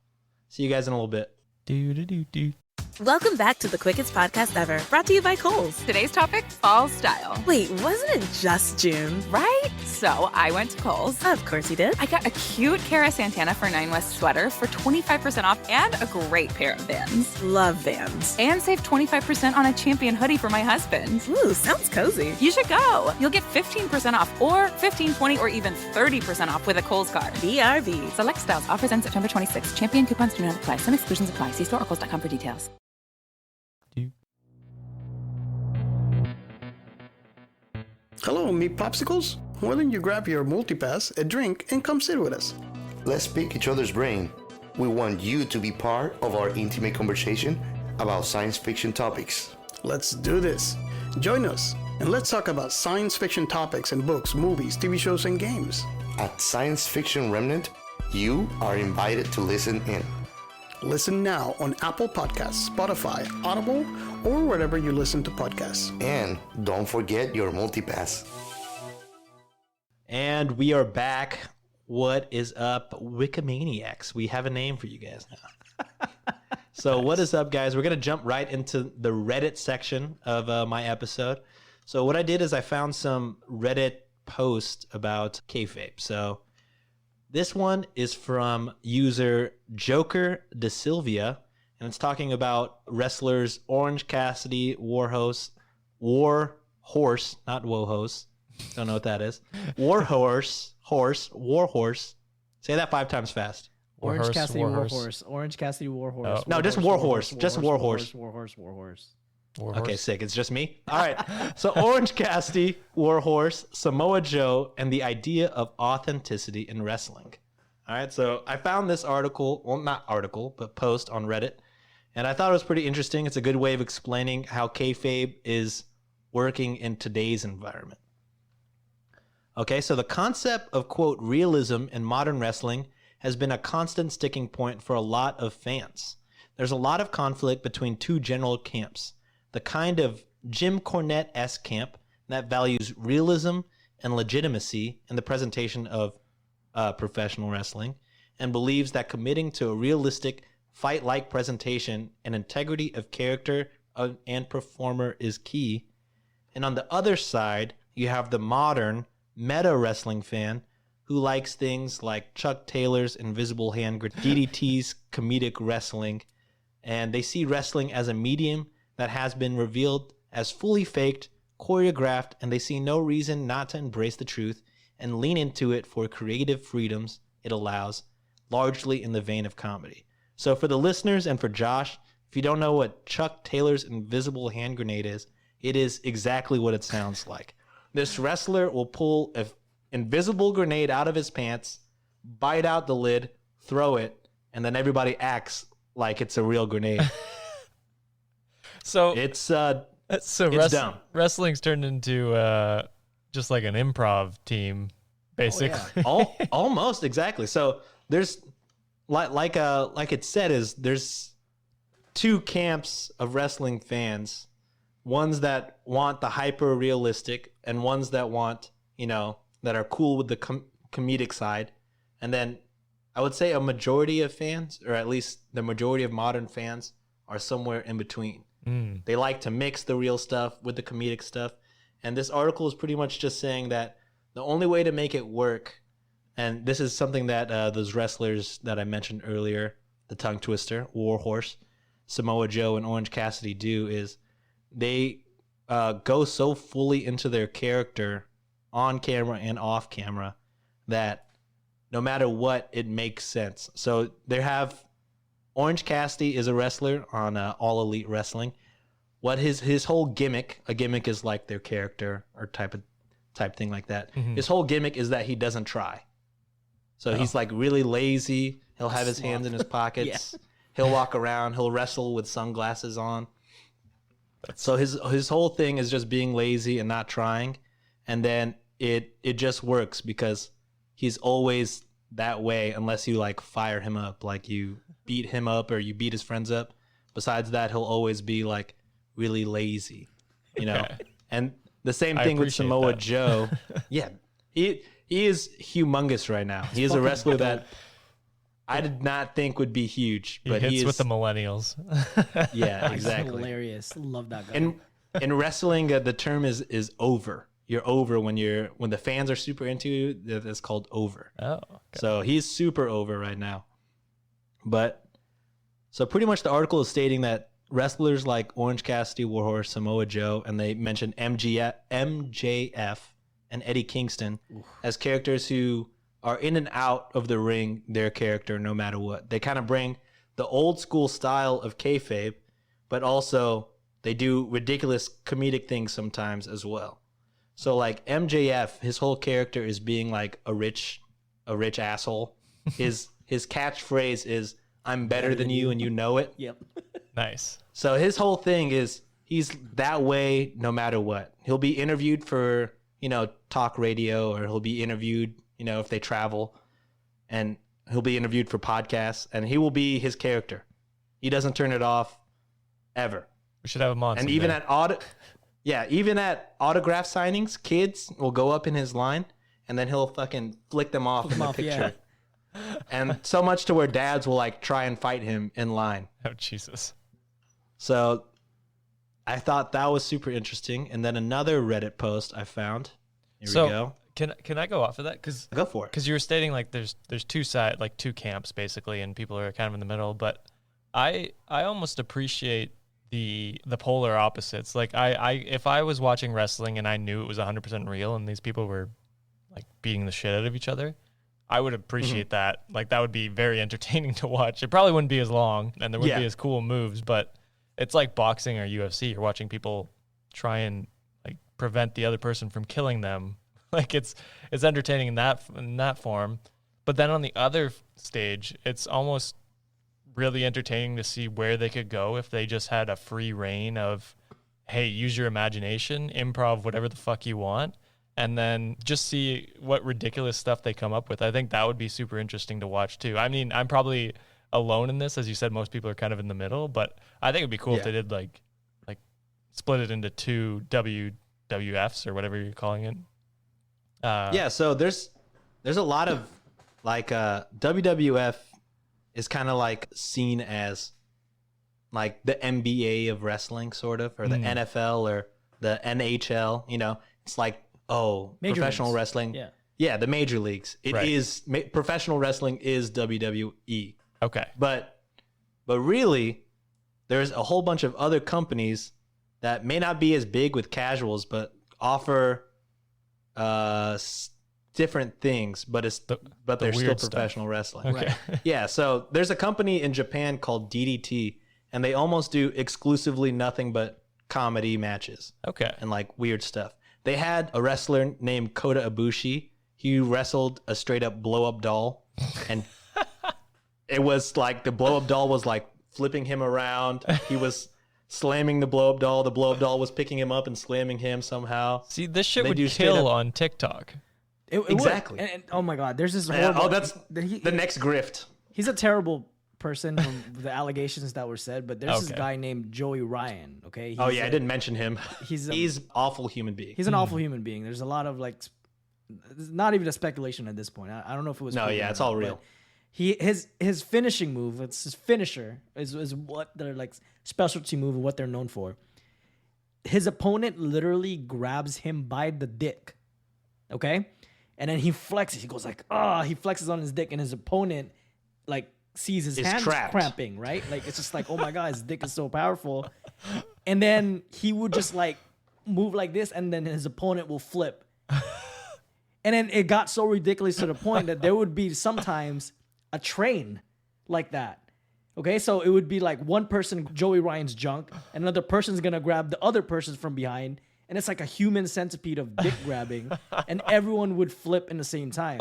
see you guys in a little bit. Do. Welcome back to the quickest podcast ever, brought to you by Kohl's. Today's topic, fall style. Wait, wasn't it just June? Right? So I went to Kohl's. Of course you did. I got a cute Cara Santana for 9 West sweater for 25% off and a great pair of Vans. Love Vans. And save 25% on a Champion hoodie for my husband. Ooh, sounds cozy. You should go. You'll get 15% off or 15, 20, or even 30% off with a Kohl's card. BRB. Select styles. Offers end September 26th. Champion coupons do not apply. Some exclusions apply. See store or kohls.com for details. Hello, meat popsicles. Why don't you grab your multipass, a drink, and come sit with us? Let's pick each other's brain. We want you to be part of our intimate conversation about science fiction topics. Let's do this. Join us, and let's talk about science fiction topics in books, movies, TV shows, and games. At Science Fiction Remnant, you are invited to listen in. Listen now on Apple Podcasts, Spotify, Audible, or wherever you listen to podcasts. And don't forget your multipass. And we are back. What is up, Wiki-maniacs? We have a name for you guys now. So what is up, guys? We're going to jump right into the Reddit section of my episode. So what I did is I found some Reddit posts about kayfabe. So this one is from user Joker De Silvia, and it's talking about wrestlers Orange Cassidy, Warhorse, not Wohos. Don't know what that is. Warhorse. Say that 5 times fast. Orange Cassidy, Warhorse. Orange Cassidy, Warhorse. No, just Warhorse. Just Warhorse. Warhorse. Okay, sick. It's just me. All right. So Orange Cassidy, Warhorse, Samoa Joe, and the idea of authenticity in wrestling. All right. So I found this article, well, not article, but post on Reddit, and I thought it was pretty interesting. It's a good way of explaining how kayfabe is working in today's environment. Okay. So the concept of, quote, realism in modern wrestling has been a constant sticking point for a lot of fans. There's a lot of conflict between two general camps. The kind of Jim Cornette-esque camp that values realism and legitimacy in the presentation of professional wrestling and believes that committing to a realistic fight-like presentation and integrity of character and performer is key. And on the other side, you have the modern meta wrestling fan who likes things like Chuck Taylor's invisible hand, DDT's comedic wrestling, and they see wrestling as a medium that has been revealed as fully faked, choreographed, and they see no reason not to embrace the truth and lean into it for creative freedoms it allows, largely in the vein of comedy. So for the listeners and for Josh, If you don't know what Chuck Taylor's invisible hand grenade is, it is exactly what it sounds like. This wrestler will pull an invisible grenade out of his pants, bite out the lid, throw it, and then everybody acts like it's a real grenade. So it's dumb. Wrestling's turned into just like an improv team, basically. Almost exactly. So there's like it said is there's two camps of wrestling fans. Ones that want the hyper realistic and ones that want, that are cool with the comedic side. And then I would say a majority of fans, or at least the majority of modern fans, are somewhere in between. They like to mix the real stuff with the comedic stuff. And this article is pretty much just saying that the only way to make it work, and this is something that those wrestlers that I mentioned earlier, the Tongue Twister, Warhorse, Samoa Joe, and Orange Cassidy do, is they go so fully into their character on camera and off camera that no matter what, it makes sense. So they have Orange Cassidy is a wrestler on All Elite Wrestling. What his whole gimmick, a gimmick is like their character or type thing like that. Mm-hmm. His whole gimmick is that he doesn't try. So he's like really lazy. He'll have his hands in his pockets. He'll walk around. He'll wrestle with sunglasses on. So his whole thing is just being lazy and not trying, and then it just works because he's always that way unless you like fire him up, like you beat him up or you beat his friends up. Besides that, he'll always be like really lazy, And the same thing with Samoa Joe. Yeah, he is humongous right now. He is a wrestler that I did not think would be huge, but he hits he is with the millennials. Yeah, exactly. Hilarious. Love that guy. And in wrestling, the term is over. You're over when the fans are super into you. That's called over. Oh, okay. So he's super over right now. But so pretty much the article is stating that wrestlers like Orange Cassidy, Warhorse, Samoa Joe, and they mentioned MJF and Eddie Kingston as characters who are in and out of the ring, their character, no matter what. They kind of bring the old school style of kayfabe, but also they do ridiculous comedic things sometimes as well. So like MJF, his whole character is being like a rich asshole. His catchphrase is, "I'm better than you and you know it." Yep. Nice. So his whole thing is he's that way no matter what. He'll be interviewed for, talk radio, or he'll be interviewed, if they travel, and he'll be interviewed for podcasts, and he will be his character. He doesn't turn it off ever. We should have him on. And even at autograph signings, kids will go up in his line, and then he'll fucking flick them off in the picture. Yeah. And so much to where dads will like try and fight him in line. Oh, Jesus. So I thought that was super interesting. And then another Reddit post I found. Here we go. Can I go off of that? Go for it. Because you were stating like there's two sides, like two camps basically, and people are kind of in the middle. But I almost appreciate the polar opposites. Like if I was watching wrestling and I knew it was 100% real and these people were like beating the shit out of each other, I would appreciate that. Like that would be very entertaining to watch. It probably wouldn't be as long and there wouldn't be as cool moves, but it's like boxing or UFC. You're watching people try and like prevent the other person from killing them. Like it's entertaining in that form. But then on the other stage, it's almost really entertaining to see where they could go if they just had a free reign of, hey, use your imagination, improv whatever the fuck you want, and then just see what ridiculous stuff they come up with. I think that would be super interesting to watch too. I mean, I'm probably alone in this. As you said, most people are kind of in the middle, but I think it'd be cool if they did like split it into two WWFs or whatever you're calling it. So there's a lot of like WWF is kind of like seen as like the NBA of wrestling, sort of, or the NFL or the NHL. It's like major professional leagues. Wrestling. Yeah, the major leagues. It is professional wrestling is WWE. Okay, but really, there's a whole bunch of other companies that may not be as big with casuals, but offer different things, but they're still professional wrestling. Okay. Yeah, so there's a company in Japan called DDT, and they almost do exclusively nothing but comedy matches. Okay. And like weird stuff. They had a wrestler named Kota Ibushi. He wrestled a straight up blow up doll, and it was like the blow up doll was like flipping him around. He was slamming the blow up doll. The blow up doll was picking him up and slamming him somehow. See, this shit They would do straight kill up- on TikTok. It Exactly. would. And, oh my God, there's this horrible. that's the next grift. He's a terrible person from the allegations that were said, but there's this Okay. guy named Joey Ryan. Okay. Oh He's yeah, I didn't mention him. He's He's awful human being. He's an awful human being. There's a lot of like, it's not even a speculation at this point. I don't know if it was. No, proven yeah, or it's all not, real. but his finishing move, it's his finisher, is what their like specialty move and what they're known for. His opponent literally grabs him by the dick, okay, and then he flexes. He goes like, he flexes on his dick, and his opponent like sees his Is hands trapped. cramping, right? Like it's just like, oh my God, his dick is so powerful, and then he would just like move like this, and then his opponent will flip. And then it got so ridiculous to the point that there would be sometimes a train like that. Okay, so it would be like one person, Joey Ryan's junk, and another person's gonna grab the other person from behind, and it's like a human centipede of dick grabbing, and everyone would flip in the same time.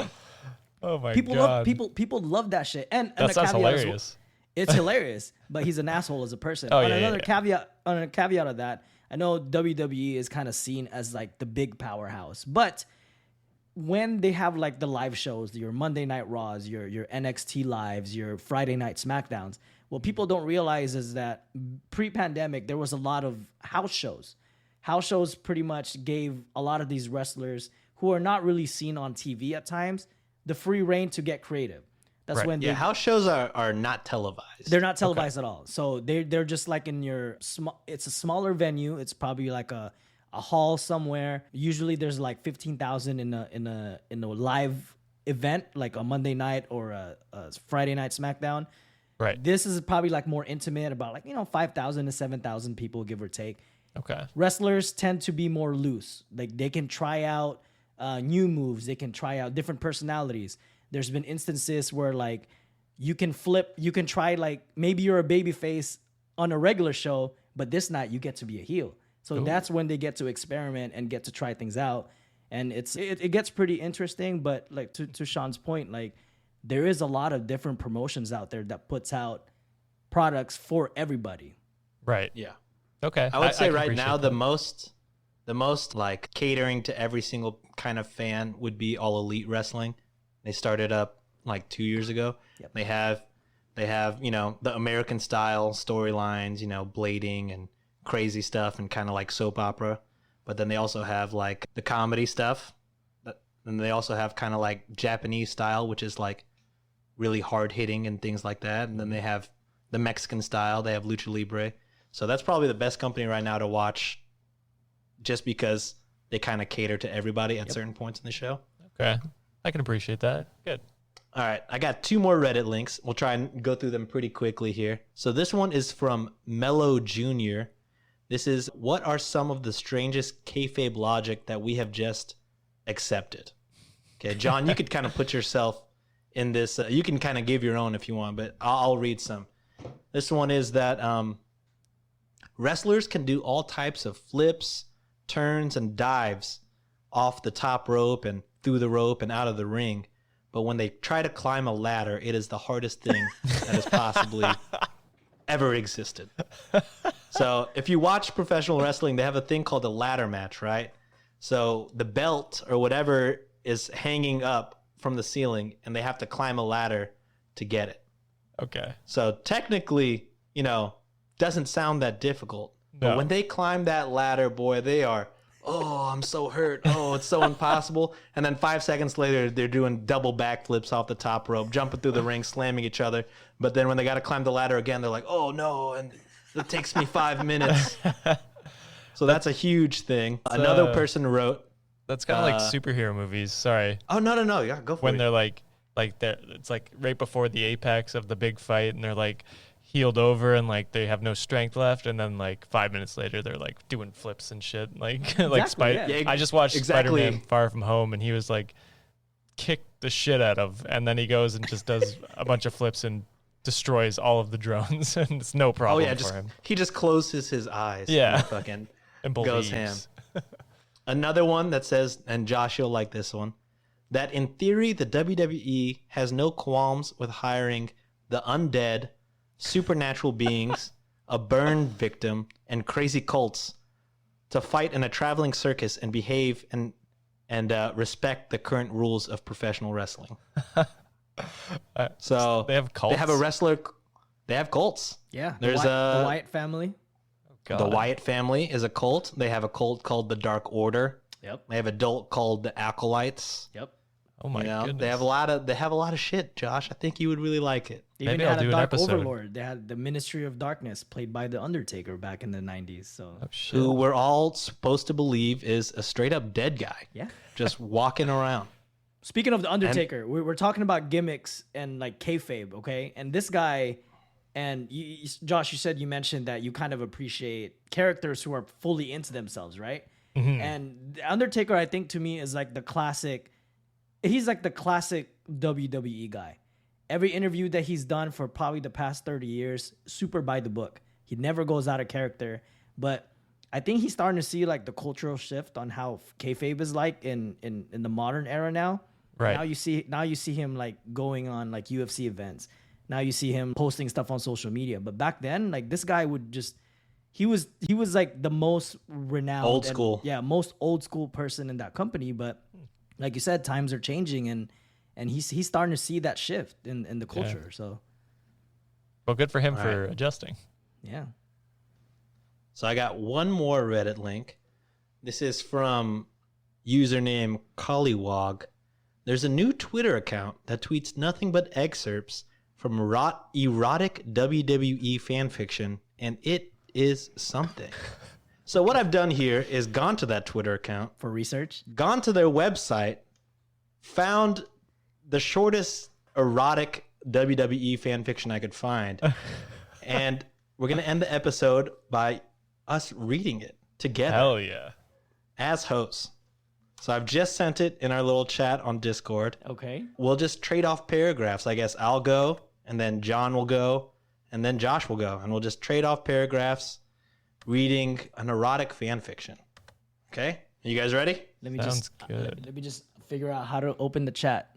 Oh my People god. love people love that shit. And That the sounds caveat is- hilarious. it's hilarious, but he's an asshole as a person. Oh, On yeah, another yeah. caveat of that, I know WWE is kind of seen as like the big powerhouse, but when they have like the live shows, your Monday Night Raws, your NXT lives, your Friday Night SmackDowns, what people don't realize is that pre-pandemic there was a lot of house shows. House shows pretty much gave a lot of these wrestlers who are not really seen on TV at times the free reign to get creative. That's Right. when Yeah, house shows are not televised. they're not televised at all. So they're just like in your it's a smaller venue. It's probably like a hall somewhere. Usually there's like 15,000 in a live event, like a Monday night or a Friday night SmackDown. Right. This is probably like more intimate, about like 5,000 to 7,000 people, give or take. Okay. Wrestlers tend to be more loose. Like they can try out new moves. They can try out different personalities. There's been instances where like you can flip, you can try like maybe you're a baby face on a regular show, but this night you get to be a heel. So that's when they get to experiment and get to try things out. And it gets pretty interesting, but like to Sean's point, like there is a lot of different promotions out there that puts out products for everybody. Right. Yeah. Okay. I would say can right appreciate now that. the most like catering to every single kind of fan would be All Elite Wrestling. They started up like 2 years ago. Yep. They have the American style storylines, blading and crazy stuff and kind of like soap opera. But then they also have like the comedy stuff. And they also have kind of like Japanese style, which is like really hard hitting and things like that. And then they have the Mexican style. They have Lucha Libre. So that's probably the best company right now to watch, just because they kind of cater to everybody at certain points in the show. Okay. I can appreciate that. Good. All right, I got 2 more Reddit links. We'll try and go through them pretty quickly here. So this one is from Mello Jr. This is, what are some of the strangest kayfabe logic that we have just accepted? Okay, John, you could kind of put yourself in this. You can kind of give your own if you want, but I'll read some. This one is that wrestlers can do all types of flips, turns, and dives off the top rope and through the rope and out of the ring. But when they try to climb a ladder, it is the hardest thing that has possibly ever existed. So if you watch professional wrestling, they have a thing called a ladder match, right? So the belt or whatever is hanging up from the ceiling, and they have to climb a ladder to get it. Okay. So technically, doesn't sound that difficult. But No. when they climb that ladder, boy, they are, oh, I'm so hurt. Oh, it's so impossible. And then 5 seconds later, they're doing double backflips off the top rope, jumping through the ring, slamming each other. But then when they got to climb the ladder again, they're like, oh, no. And it takes me 5 minutes. So that's a huge thing. Another person wrote. That's kind of like superhero movies. Sorry. Oh, no. Yeah, go for When it. they're like it's like right before the apex of the big fight, and they're like healed over and like they have no strength left, and then like 5 minutes later they're like doing flips and shit. Like Spider. yeah. Yeah, I just watched exactly. Spider-Man Far From Home, and he was like kicked the shit out of, and then he goes and just does a bunch of flips in destroys all of the drones, and it's no problem for him. He just closes his eyes. Yeah. And fucking And goes ham. Another one that says, and Josh, you'll like this one, that in theory, the WWE has no qualms with hiring the undead, supernatural beings, a burn victim, and crazy cults to fight in a traveling circus and behave and respect the current rules of professional wrestling. So they have cults? They have a wrestler. They have cults. Yeah. There's the Wyatt family. The Wyatt family is a cult. They have a cult called the Dark Order. Yep. They have a cult called the Acolytes. Yep. Oh my goodness. They have a lot of shit, Josh. I think you would really like it. They Maybe even I'll had do a an Dark episode. Overlord. They had the Ministry of Darkness, played by the Undertaker back in the 90s. So Who we're all supposed to believe is a straight up dead guy. Yeah. Just walking around. Speaking of the Undertaker, we're talking about gimmicks and like kayfabe, okay? And this guy, and Josh, you mentioned that you kind of appreciate characters who are fully into themselves, right? Mm-hmm. And the Undertaker, I think, to me, is like the classic. He's like the classic WWE guy. Every interview that he's done for probably the past 30 years, super by the book. He never goes out of character. But I think he's starting to see like the cultural shift on how kayfabe is like in the modern era now. Right. Now you see him like going on like UFC events. Now you see him posting stuff on social media. But back then, like this guy would just he was like the most renowned Old school. most old school person in that company. But like you said, times are changing and he's starting to see that shift in the culture. So well, good for him for adjusting. yeah. So I got one more Reddit link. This is from username Collywog. There's a new Twitter account that tweets nothing but excerpts from erotic WWE fanfiction, and it is something. So what I've done here is gone to that Twitter account, For research. gone to their website, found the shortest erotic WWE fanfiction I could find, and we're going to end the episode by us reading it together. Hell yeah. As hosts. So I've just sent it in our little chat on Discord. Okay. We'll just trade off paragraphs. I guess I'll go, and then John will go, and then Josh will go, and we'll just trade off paragraphs reading an erotic fan fiction. Okay? Are you guys ready? Let me Sounds good. Let me just figure out how to open the chat.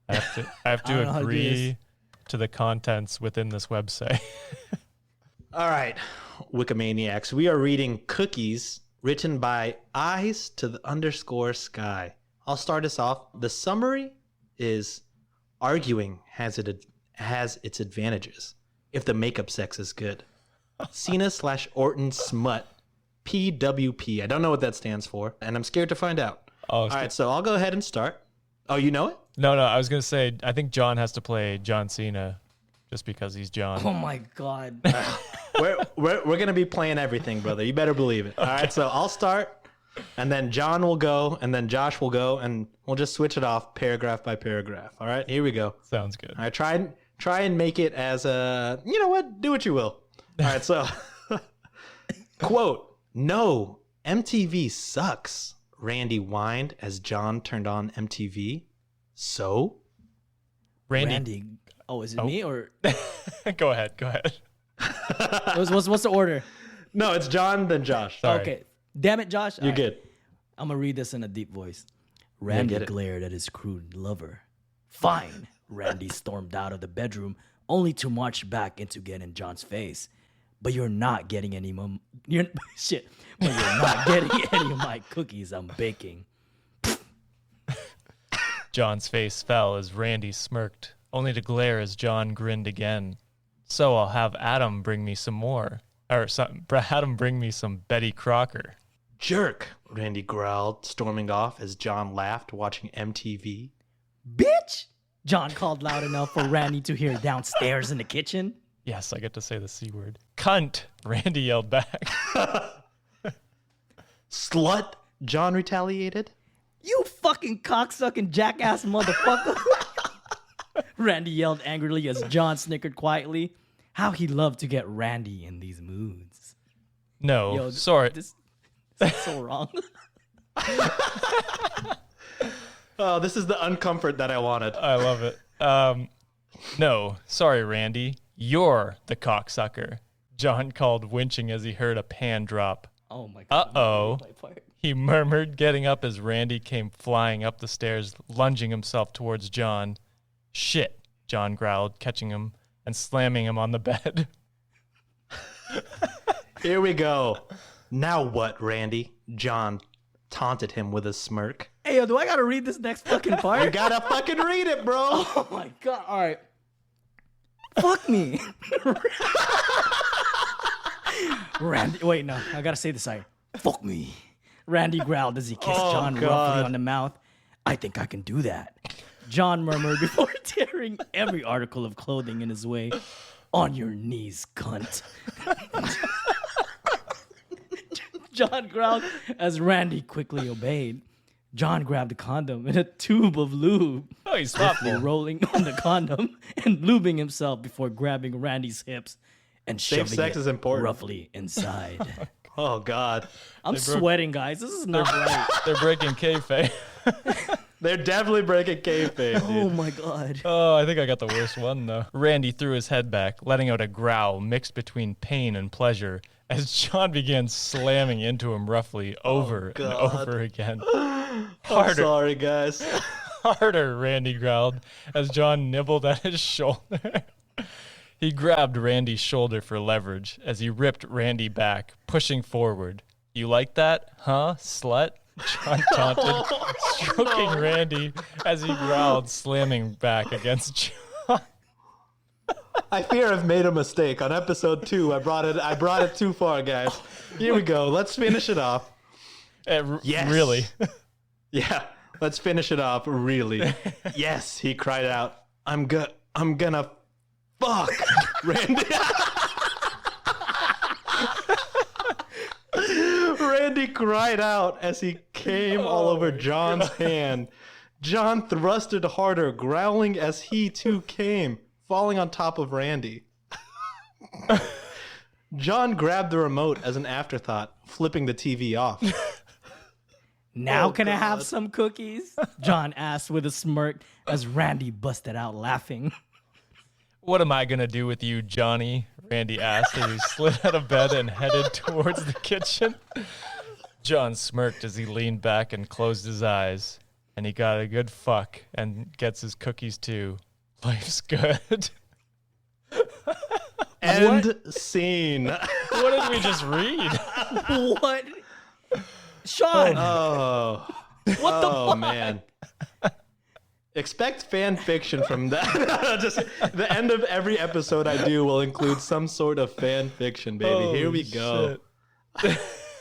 I have I don't know to how to do agree to the contents within this website. All right, Wiki-maniacs. We are reading Cookies, written by Eyes to the _sky. I'll start us off. The summary is arguing has its advantages if the makeup sex is good. Cena/Orton smut. PWP. I don't know what that stands for, and I'm scared to find out. Oh, All right, so I'll go ahead and start. Oh, you know it? No, I was going to say, I think John has to play John Cena just because he's John. Oh my God. We're gonna be playing everything, brother. You better believe it. All right, so I'll start, and then John will go, and then Josh will go, and we'll just switch it off paragraph by paragraph. All right, here we go. Sounds good. All right, try and make it as a, you know what? Do what you will. All right, so quote: "No, MTV sucks." Randy whined as John turned on MTV. So, Randy. Oh, is it me or Go ahead. what's the order? no, it's John then Josh. Sorry. Okay. Damn it, Josh. You're All right. good. I'm gonna read this in a deep voice. Randy get it. glared at his crude lover. Fine. Randy stormed out of the bedroom, only to march back into getting John's face. But you're not getting any But you're not getting any of my cookies I'm baking. John's face fell as Randy smirked, only to glare as John grinned again. So I'll have Adam bring me some more. Adam bring me some Betty Crocker. Jerk, Randy growled, storming off as John laughed, watching MTV. Bitch! John called loud enough for Randy to hear downstairs in the kitchen. Yes, I get to say the C word. Cunt, Randy yelled back. Slut, John retaliated. You fucking cocksucking jackass motherfucker. Randy yelled angrily as John snickered quietly. How he loved to get Randy in these moods. No, Yo, sorry. This is so wrong. Oh, this is the uncomfort that I wanted. I love it. No, sorry, Randy. You're the cocksucker. John called, winching as he heard a pan drop. Oh my god. Uh-oh, he murmured, getting up as Randy came flying up the stairs, lunging himself towards John. Shit, John growled, catching him and slamming him on the bed. Here we go. Now what, Randy? John taunted him with a smirk. Hey, yo, do I gotta read this next fucking part? You gotta fucking read it, bro. Oh my god. All right. Fuck me. Randy, wait, no. I gotta say this right. Fuck me. Randy growled as he kissed John roughly on the mouth. I think I can do that. John murmured before tearing every article of clothing in his way. On your knees, cunt. John growled as Randy quickly obeyed. John grabbed a condom and a tube of lube. Oh, he's thoughtful. Rolling on the condom and lubing himself before grabbing Randy's hips and Safe shoving sex it is important. roughly inside. Oh, God. I'm sweating, guys. This is not right. They're breaking kayfabe. They're definitely breaking kayfabe, dude. Oh, my God. Oh, I think I got the worst one, though. Randy threw his head back, letting out a growl mixed between pain and pleasure as John began slamming into him roughly over and over again. I'm sorry, guys. Harder, Randy growled as John nibbled at his shoulder. He grabbed Randy's shoulder for leverage as he ripped Randy back, pushing forward. You like that, huh, slut? John taunted, stroking Randy as he growled, slamming back against John. I fear I've made a mistake. On episode 2, I brought it too far, guys. Here we go. Let's finish it off. Yes. Really? Yeah. Let's finish it off. Really. Yes, he cried out. I'm gonna fuck Randy. Randy cried out as he came all over John's hand. John thrusted harder, growling as he too came, falling on top of Randy. John grabbed the remote as an afterthought, flipping the TV off. Now can I have some cookies? John asked with a smirk as Randy busted out laughing. What am I going to do with you, Johnny? Randy asked as he slid out of bed and headed towards the kitchen. John smirked as he leaned back and closed his eyes. And he got a good fuck and gets his cookies too. Life's good. End scene. What did we just read? What? Sean! Oh. What the fuck? Man. Expect fan fiction from that. Just the end of every episode I do will include some sort of fan fiction, baby. Here we go.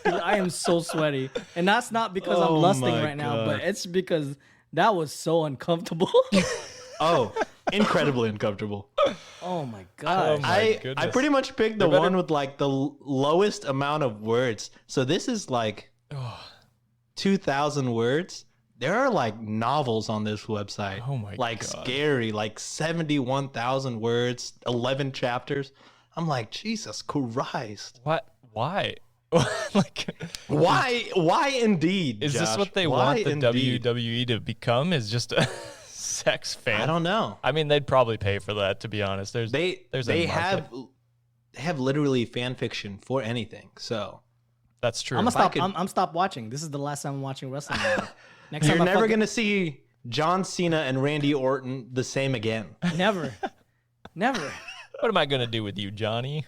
I am so sweaty. And that's not because I'm lusting right now, but it's because that was so uncomfortable. Oh, incredibly uncomfortable. Oh my god. I pretty much picked the one with like the lowest amount of words. So this is like 2,000 words. There are like novels on this website. Oh my like God. Scary, like 71,000 words, 11 chapters. I'm like, Jesus Christ. What? Why? Like, why indeed? is Josh? this what they Why want the indeed? WWE to become? Is just a sex fan? I don't know. I mean, they'd probably pay for that, to be honest. They have literally fan fiction for anything. So that's true. I'm gonna stop. I'm stop watching. This is the last time I'm watching wrestling. Next you're time never gonna see John Cena and Randy Orton the same again. Never. What am I gonna do with you, Johnny?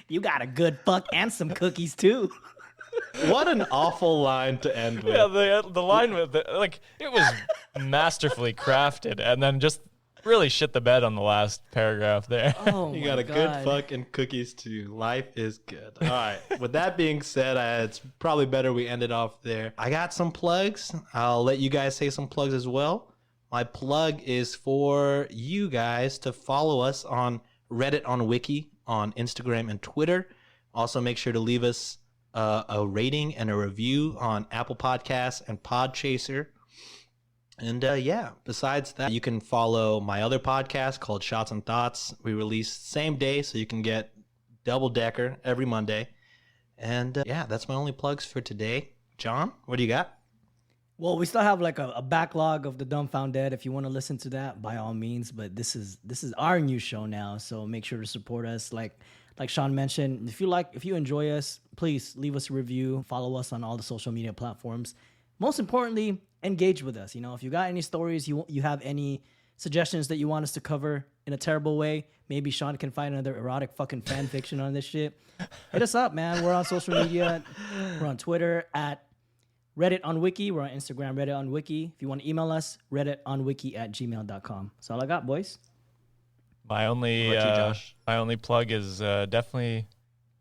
You got a good fuck and some cookies too. What an awful line to end with. Yeah, the line with like it was masterfully crafted, and then just really shit the bed on the last paragraph there. Oh, You got a good fuck and cookies too. Life is good. All right. With that being said, it's probably better we end it off there. I got some plugs. I'll let you guys say some plugs as well. My plug is for you guys to follow us on Reddit, on Wiki, on Instagram and Twitter. Also, make sure to leave us a rating and a review on Apple Podcasts and Podchaser. And yeah, besides that, you can follow my other podcast called Shots and Thoughts. We release same day, so you can get double decker every Monday. And yeah, that's my only plugs for today. John, what do you got? Well, we still have like a backlog of the Dumbfound Dead. If you want to listen to that, by all means. But this is our new show now, so make sure to support us. Like Sean mentioned, if you enjoy us, please leave us a review. Follow us on all the social media platforms. Most importantly, engage with us. If you got any stories, you have any suggestions that you want us to cover in a terrible way, maybe Sean can find another erotic fucking fan fiction on this shit. Hit us up, man. We're on social media. We're on Twitter at Reddit on Wiki. We're on Instagram, Reddit on Wiki. If you want to email us, redditonwiki@gmail.com. That's all I got, boys. My only plug is definitely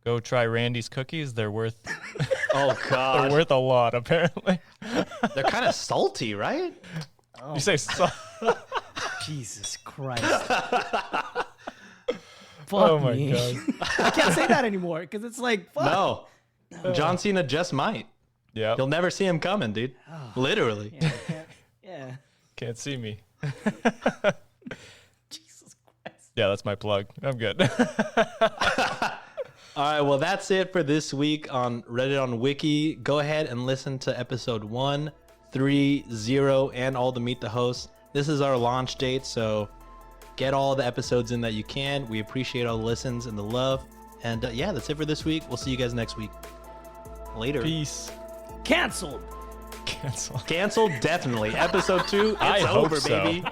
go try Randy's cookies. They're worth Oh God, they're worth a lot apparently. They're kind of salty, right? You say Jesus Christ. Fuck oh my me. God. I can't say that anymore because it's like, fuck. No. John Cena just might. Yeah. You'll never see him coming, dude. Literally. Yeah. Can't see me. Jesus Christ. Yeah, that's my plug. I'm good. All right, well, that's it for this week on Reddit on Wiki. Go ahead and listen to episode 130 and all the Meet the Hosts. This is our launch date, so get all the episodes in that you can. We appreciate all the listens and the love. And yeah, that's it for this week. We'll see you guys next week. Later. Peace. Canceled. Cancel. Canceled, definitely. Episode 2, it's I hope over, so. baby.